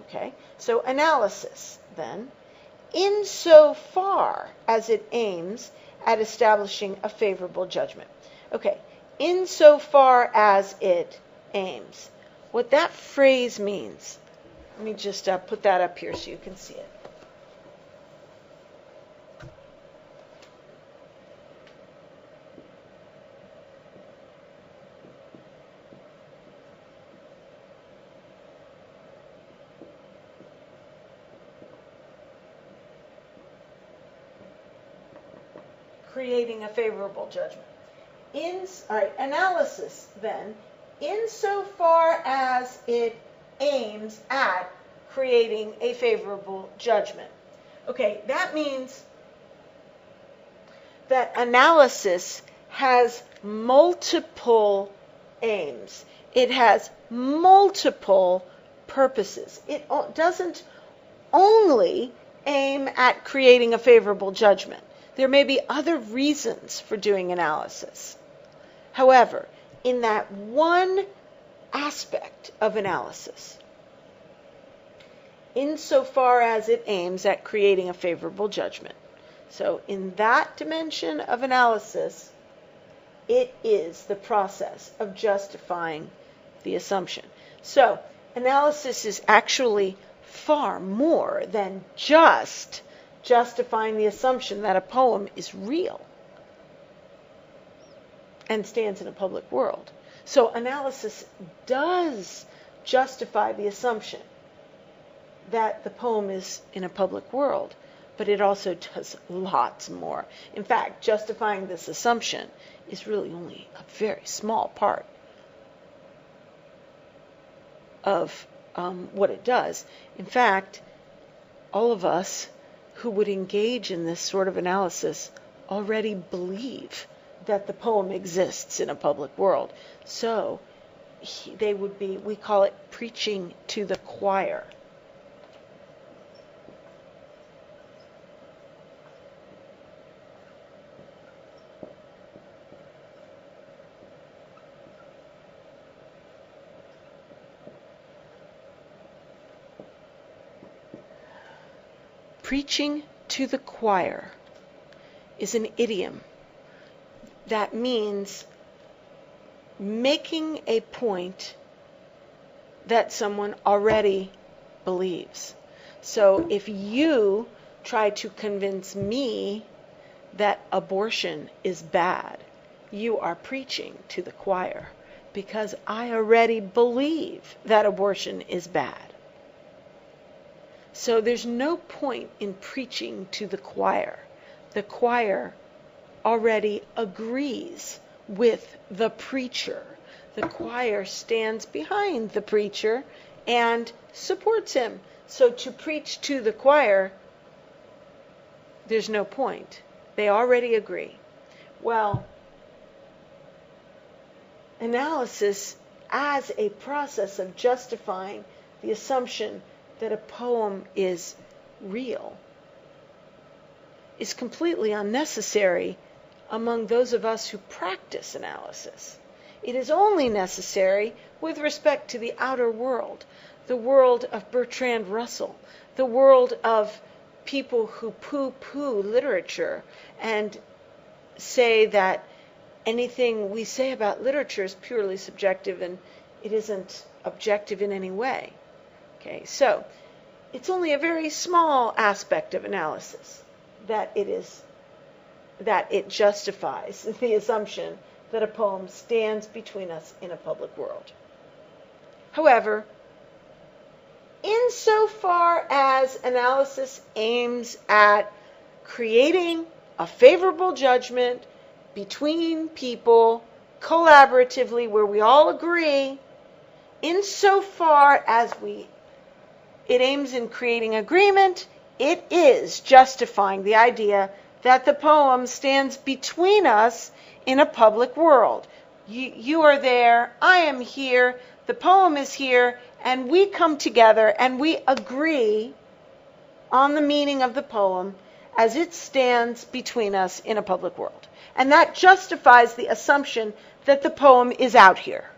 Okay? So analysis, then, insofar as it aims at establishing a favorable judgment. Okay, insofar as it aims. What that phrase means, let me just put that up here so you can see it. Creating a favorable judgment. Analysis, then, insofar as it aims at creating a favorable judgment. Okay, that means that analysis has multiple aims. It has multiple purposes. It doesn't only aim at creating a favorable judgment. There may be other reasons for doing analysis. However, in that one aspect of analysis, insofar as it aims at creating a favorable judgment. So in that dimension of analysis, it is the process of justifying the assumption. So analysis is actually far more than just justifying the assumption that a poem is real and stands in a public world. So analysis does justify the assumption that the poem is in a public world, but it also does lots more. In fact, justifying this assumption is really only a very small part of what it does. In fact, all of us who would engage in this sort of analysis already believe that the poem exists in a public world. So they would be, we call it preaching to the choir. Preaching to the choir is an idiom that means making a point that someone already believes. So if you try to convince me that abortion is bad, you are preaching to the choir because I already believe that abortion is bad. So there's no point in preaching to the choir. The choir already agrees with the preacher. The choir stands behind the preacher and supports him. So to preach to the choir, there's no point. They already agree. Well, analysis as a process of justifying the assumption that a poem is real is completely unnecessary among those of us who practice analysis. It is only necessary with respect to the outer world, the world of Bertrand Russell, the world of people who pooh-pooh literature and say that anything we say about literature is purely subjective and it isn't objective in any way. Okay, so it's only a very small aspect of analysis that it justifies the assumption that a poem stands between us in a public world. However, insofar as analysis aims at creating a favorable judgment between people collaboratively where we all agree, insofar as it aims in creating agreement, it is justifying the idea that the poem stands between us in a public world. You are there, I am here, the poem is here, and we come together and we agree on the meaning of the poem as it stands between us in a public world. And that justifies the assumption that the poem is out here.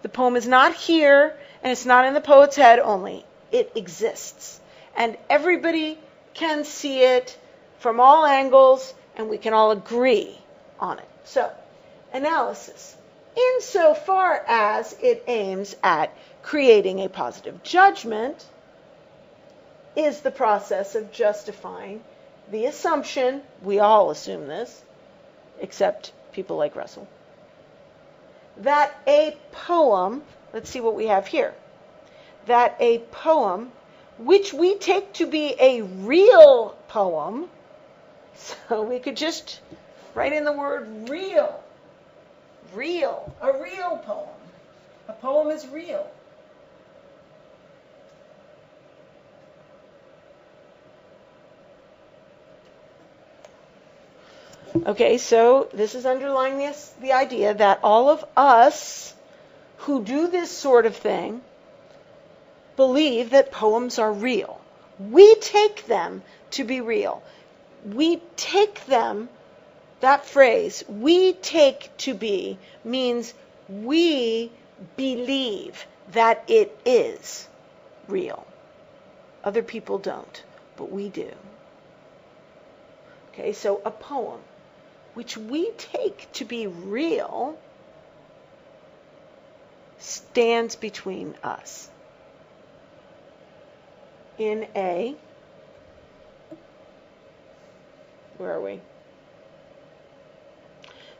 The poem is not here, and it's not in the poet's head only. It exists. And everybody can see it from all angles, and we can all agree on it. So, analysis. Insofar as it aims at creating a positive judgment, is the process of justifying the assumption, we all assume this, except people like Russell, that a poem, let's see what we have here, that a poem, which we take to be a real poem, so we could just write in the word real, a real poem. A poem is real. Okay, so this is underlying the idea that all of us who do this sort of thing believe that poems are real. We take them to be real. We take them, that phrase, we take to be, means we believe that it is real. Other people don't, but we do. Okay, so a poem, which we take to be real, stands between us in a, where are we?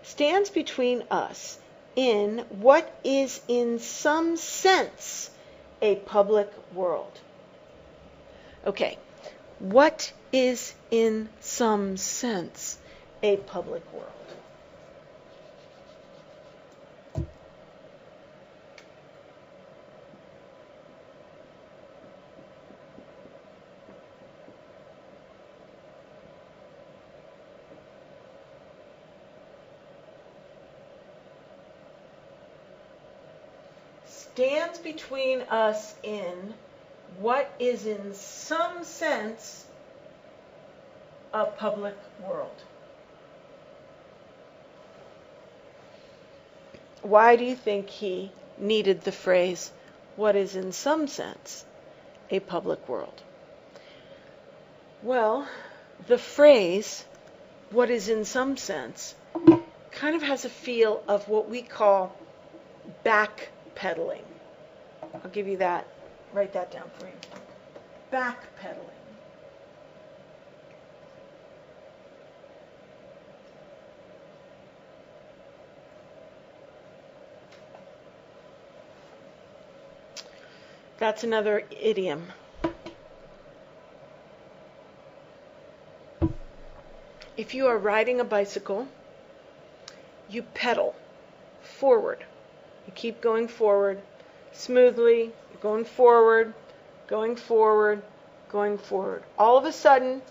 Stands between us in what is in some sense a public world. Okay, what is in some sense a public world? Stands between us in what is in some sense a public world. Why do you think he needed the phrase, what is in some sense a public world? Well, the phrase, what is in some sense, kind of has a feel of what we call backpedaling. I'll give you that. Write that down for you. Backpedaling. That's another idiom. If you are riding a bicycle, you pedal forward. You keep going forward smoothly. You're going forward, going forward, going forward. All of a sudden,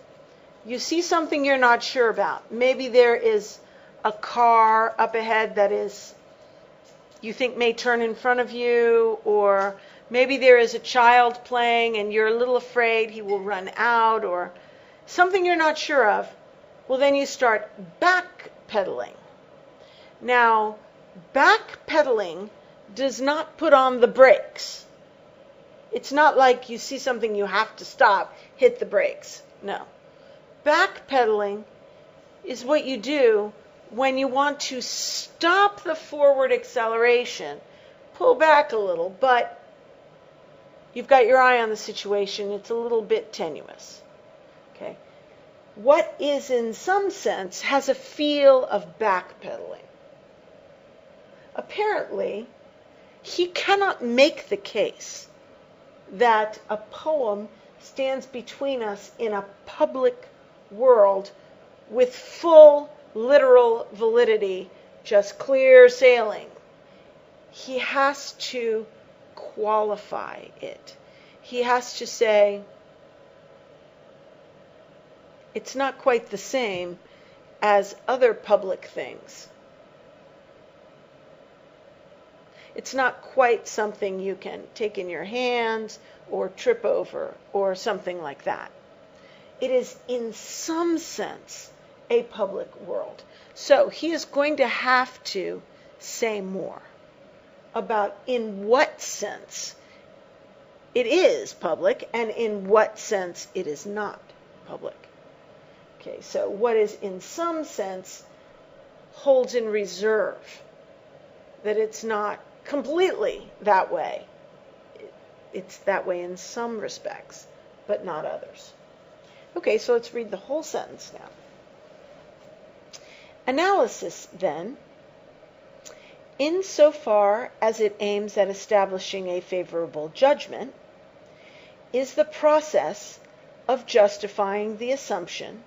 you see something you're not sure about. Maybe there is a car up ahead that you think may turn in front of you, or maybe there is a child playing and you're a little afraid he will run out, or something you're not sure of. Well, then you start backpedaling. Now, backpedaling does not put on the brakes. It's not like you see something you have to stop, hit the brakes. No. Backpedaling is what you do when you want to stop the forward acceleration. Pull back a little, but you've got your eye on the situation. It's a little bit tenuous. Okay. What is in some sense has a feel of backpedaling. Apparently, he cannot make the case that a poem stands between us in a public world with full literal validity, just clear sailing. He has to qualify it. He has to say, it's not quite the same as other public things. It's not quite something you can take in your hands or trip over or something like that. It is in some sense a public world. So he is going to have to say more about in what sense it is public and in what sense it is not public. Okay, so what is in some sense holds in reserve, that it's not completely that way. It's that way in some respects, but not others. Okay, so let's read the whole sentence now. Analysis, then, insofar as it aims at establishing a favorable judgment, is the process of justifying the assumption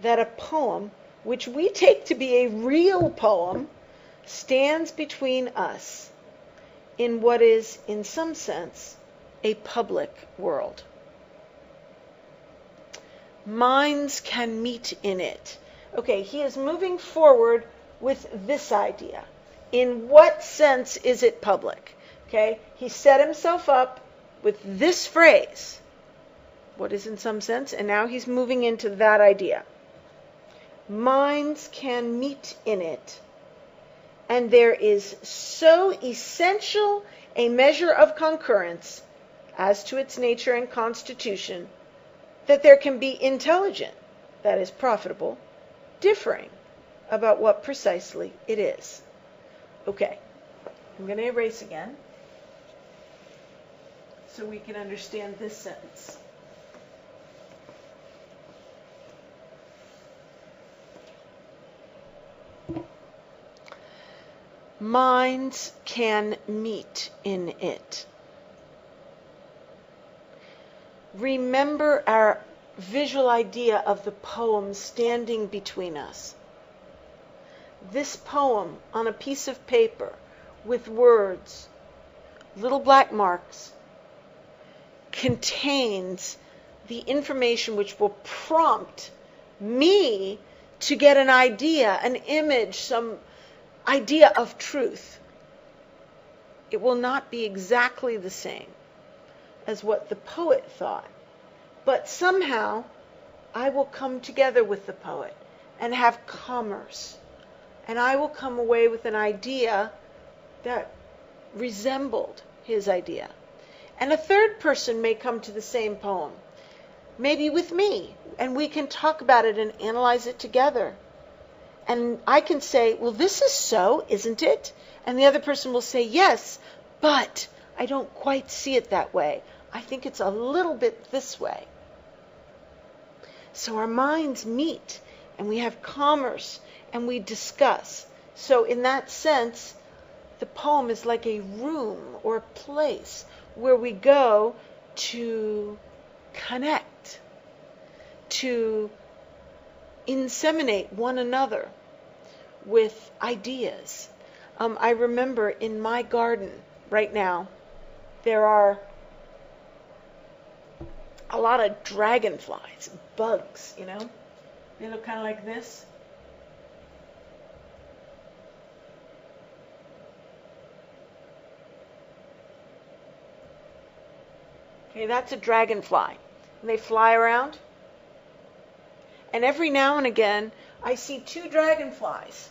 that a poem which we take to be a real poem stands between us in what is, in some sense, a public world. Minds can meet in it. Okay, he is moving forward with this idea. In what sense is it public? Okay, he set himself up with this phrase, what is in some sense, and now he's moving into that idea. Minds can meet in it, and there is so essential a measure of concurrence as to its nature and constitution that there can be intelligent, that is profitable, differing about what precisely it is. Okay, I'm going to erase again so we can understand this sentence. Minds can meet in it. Remember our visual idea of the poem standing between us. This poem on a piece of paper with words, little black marks, contains the information which will prompt me to get an idea, an image, some idea of truth. It will not be exactly the same as what the poet thought, but somehow I will come together with the poet and have commerce, and I will come away with an idea that resembled his idea. And a third person may come to the same poem, maybe with me, and we can talk about it and analyze it together. And I can say, well, this is so, isn't it? And the other person will say, yes, but I don't quite see it that way. I think it's a little bit this way. So our minds meet, and we have commerce, and we discuss. So in that sense, the poem is like a room or a place where we go to connect, to inseminate one another with ideas. I remember in my garden right now, there are a lot of dragonflies, bugs, you know. They look kind of like this. Okay, that's a dragonfly. And they fly around. And every now and again, I see two dragonflies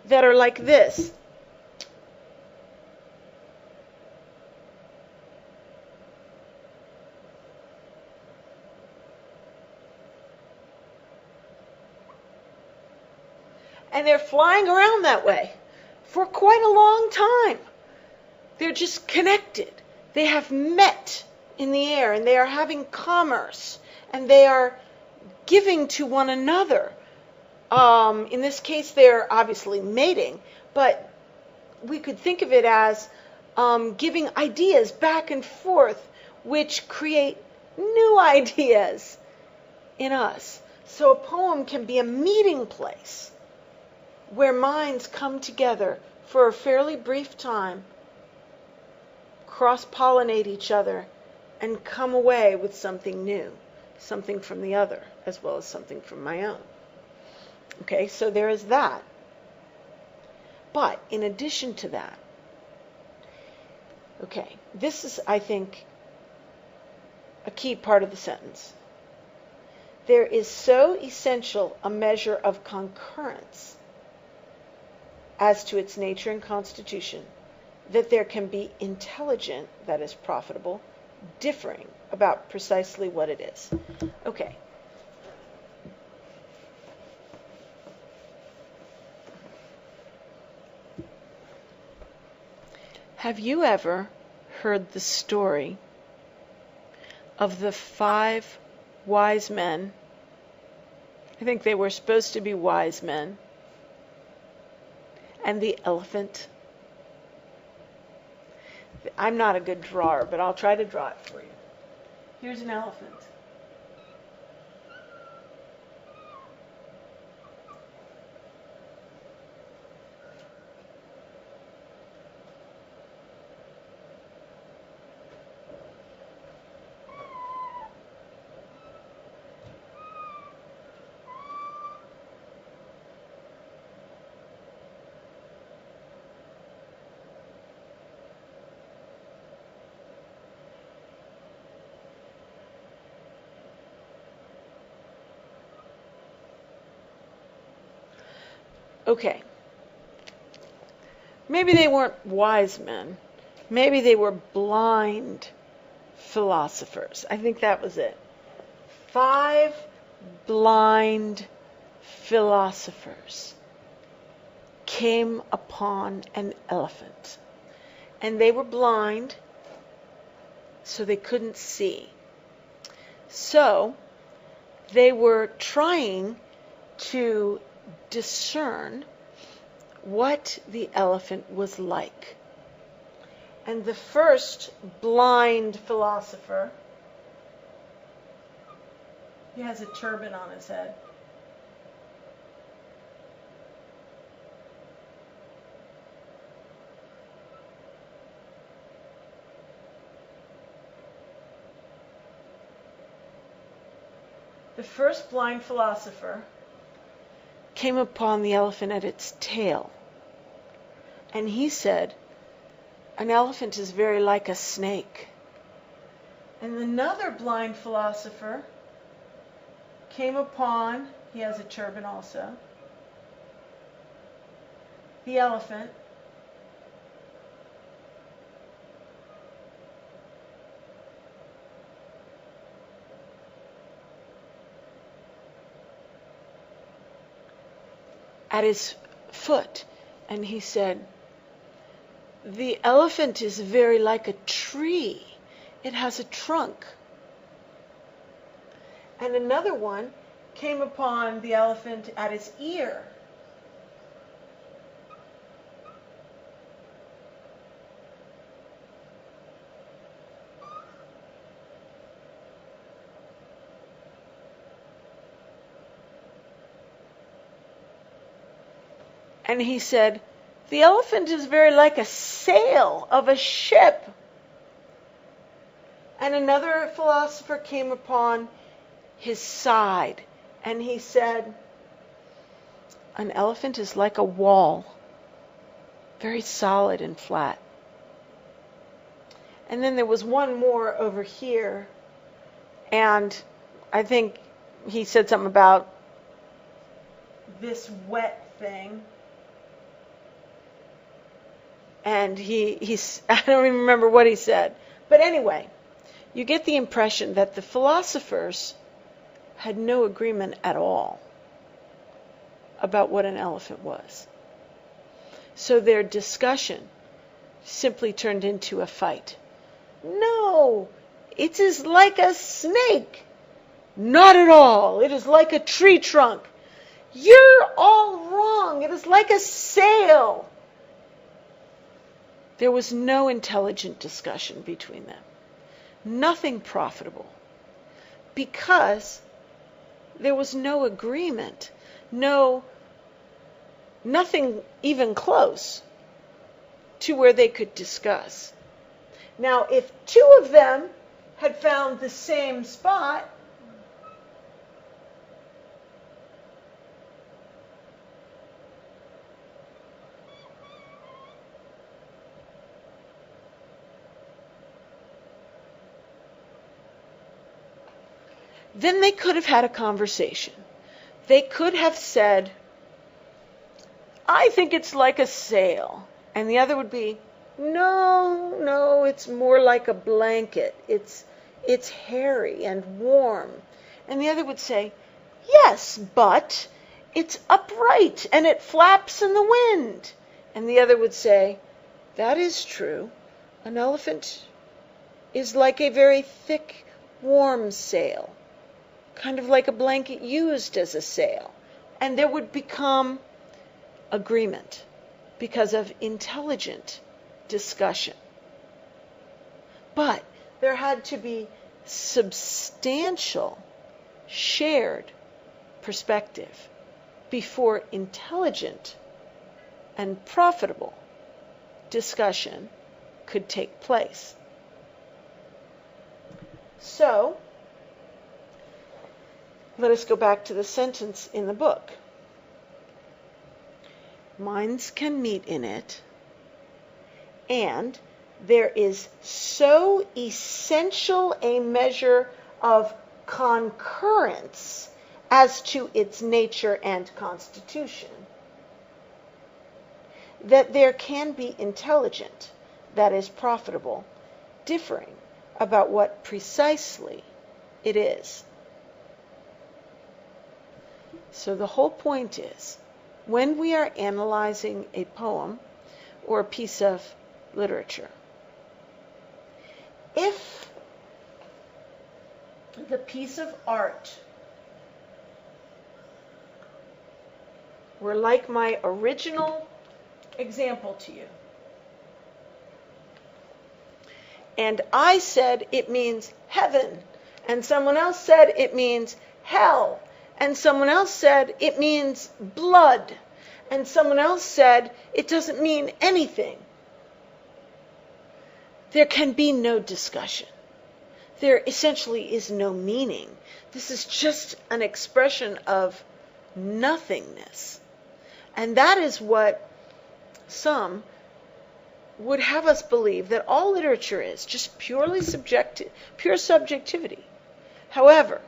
that are like this. And they're flying around that way for quite a long time. They're just connected. They have met in the air, and they are having commerce, and they are giving to one another. In this case, they're obviously mating, but we could think of it as giving ideas back and forth, which create new ideas in us. So a poem can be a meeting place where minds come together for a fairly brief time, cross-pollinate each other, and come away with something new, something from the other, as well as something from my own. Okay, so there is that. But in addition to that, okay, this is, I think, a key part of the sentence. There is so essential a measure of concurrence as to its nature and constitution that there can be intelligent, that is profitable, differing about precisely what it is. Okay. Have you ever heard the story of the 5 wise men? I think they were supposed to be wise men. And the elephant. I'm not a good drawer, but I'll try to draw it for you. Here's an elephant. Okay. Maybe they weren't wise men. Maybe they were blind philosophers. I think that was it. 5 blind philosophers came upon an elephant. And they were blind, so they couldn't see. So they were trying to discern what the elephant was like. And the first blind philosopher, he has a turban on his head. The first blind philosopher came upon the elephant at its tail. And he said, an elephant is very like a snake. And another blind philosopher came upon, he has a turban also, the elephant. At his foot, and he said, the elephant is very like a tree. It has a trunk. And another one came upon the elephant at his ear. And he said, the elephant is very like a sail of a ship. And another philosopher came upon his side, and he said, an elephant is like a wall, very solid and flat. And then there was one more over here, and I think he said something about this wet thing. And he's I don't even remember what he said. But anyway, you get the impression that the philosophers had no agreement at all about what an elephant was. So their discussion simply turned into a fight. No, it is like a snake. Not at all. It is like a tree trunk. You're all wrong. It is like a sail. There was no intelligent discussion between them. Nothing profitable. Because there was no agreement, nothing even close to where they could discuss. Now, if two of them had found the same spot, then they could have had a conversation. They could have said, I think it's like a sail. And the other would be, no, it's more like a blanket. It's hairy and warm. And the other would say, yes, but it's upright and it flaps in the wind. And the other would say, that is true. An elephant is like a very thick, warm sail, kind of like a blanket used as a sail. And there would become agreement because of intelligent discussion. But there had to be substantial shared perspective before intelligent and profitable discussion could take place. So, let us go back to the sentence in the book. Minds can meet in it, and there is so essential a measure of concurrence as to its nature and constitution that there can be intelligent, that is profitable, differing about what precisely it is. So the whole point is, when we are analyzing a poem or a piece of literature, if the piece of art were like my original example to you, and I said it means heaven, and someone else said it means hell, and someone else said it means blood, and someone else said it doesn't mean anything, there can be no discussion. There essentially is no meaning. This is just an expression of nothingness. And that is what some would have us believe, that all literature is, just purely subjective, pure subjectivity. However,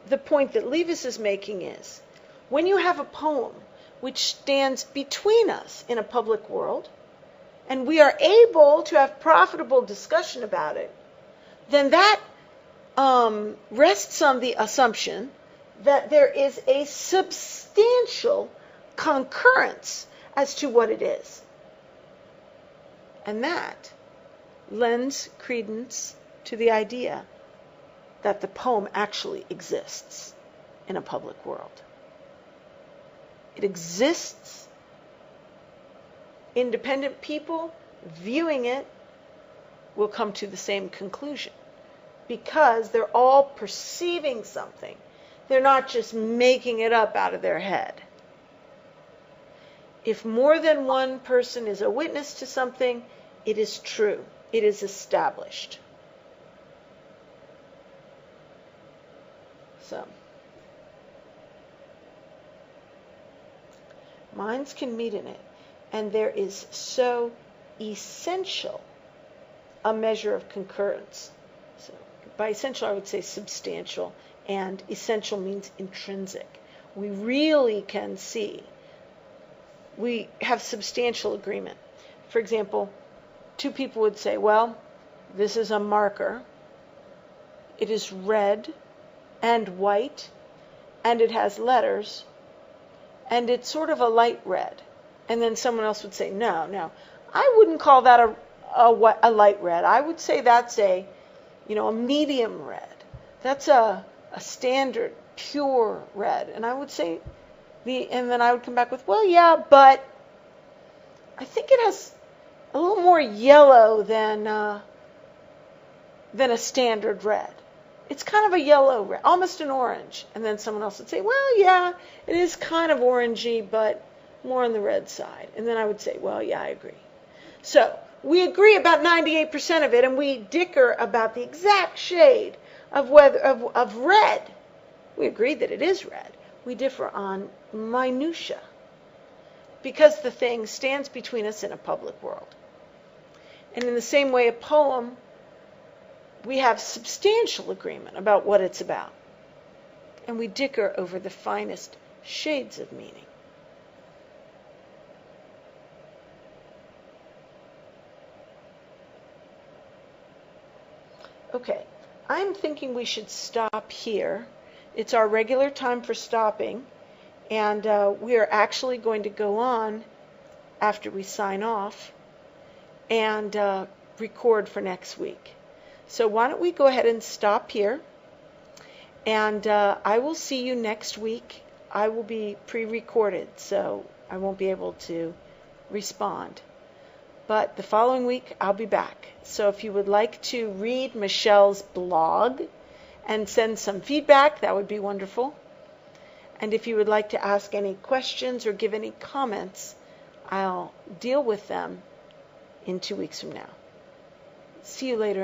the point that Levis is making is, when you have a poem which stands between us in a public world, and we are able to have profitable discussion about it, then that rests on the assumption that there is a substantial concurrence as to what it is. And that lends credence to the idea that the poem actually exists in a public world. It exists. Independent people viewing it will come to the same conclusion because they're all perceiving something. They're not just making it up out of their head. If more than one person is a witness to something, it is true. It is established. So, minds can meet in it, and there is so essential a measure of concurrence. So, by essential, I would say substantial, and essential means intrinsic. We really can see. We have substantial agreement. For example, two people would say, well, this is a marker. It is red and white, and it has letters, and it's sort of a light red. And then someone else would say, no, I wouldn't call that a light red. I would say that's a medium red. That's a standard, pure red. And I would say, and then I would come back with, well, yeah, but I think it has a little more yellow than a standard red. It's kind of a yellow, almost an orange. And then someone else would say, well, yeah, it is kind of orangey, but more on the red side. And then I would say, well, yeah, I agree. So we agree about 98% of it, and we dicker about the exact shade of red. We agree that it is red. We differ on minutia because the thing stands between us in a public world. And in the same way, a poem, we have substantial agreement about what it's about. And we dicker over the finest shades of meaning. Okay, I'm thinking we should stop here. It's our regular time for stopping, and we are actually going to go on after we sign off and record for next week. So why don't we go ahead and stop here, and I will see you next week. I will be pre-recorded, so I won't be able to respond. But the following week, I'll be back. So if you would like to read Michelle's blog and send some feedback, that would be wonderful. And if you would like to ask any questions or give any comments, I'll deal with them in 2 weeks from now. See you later.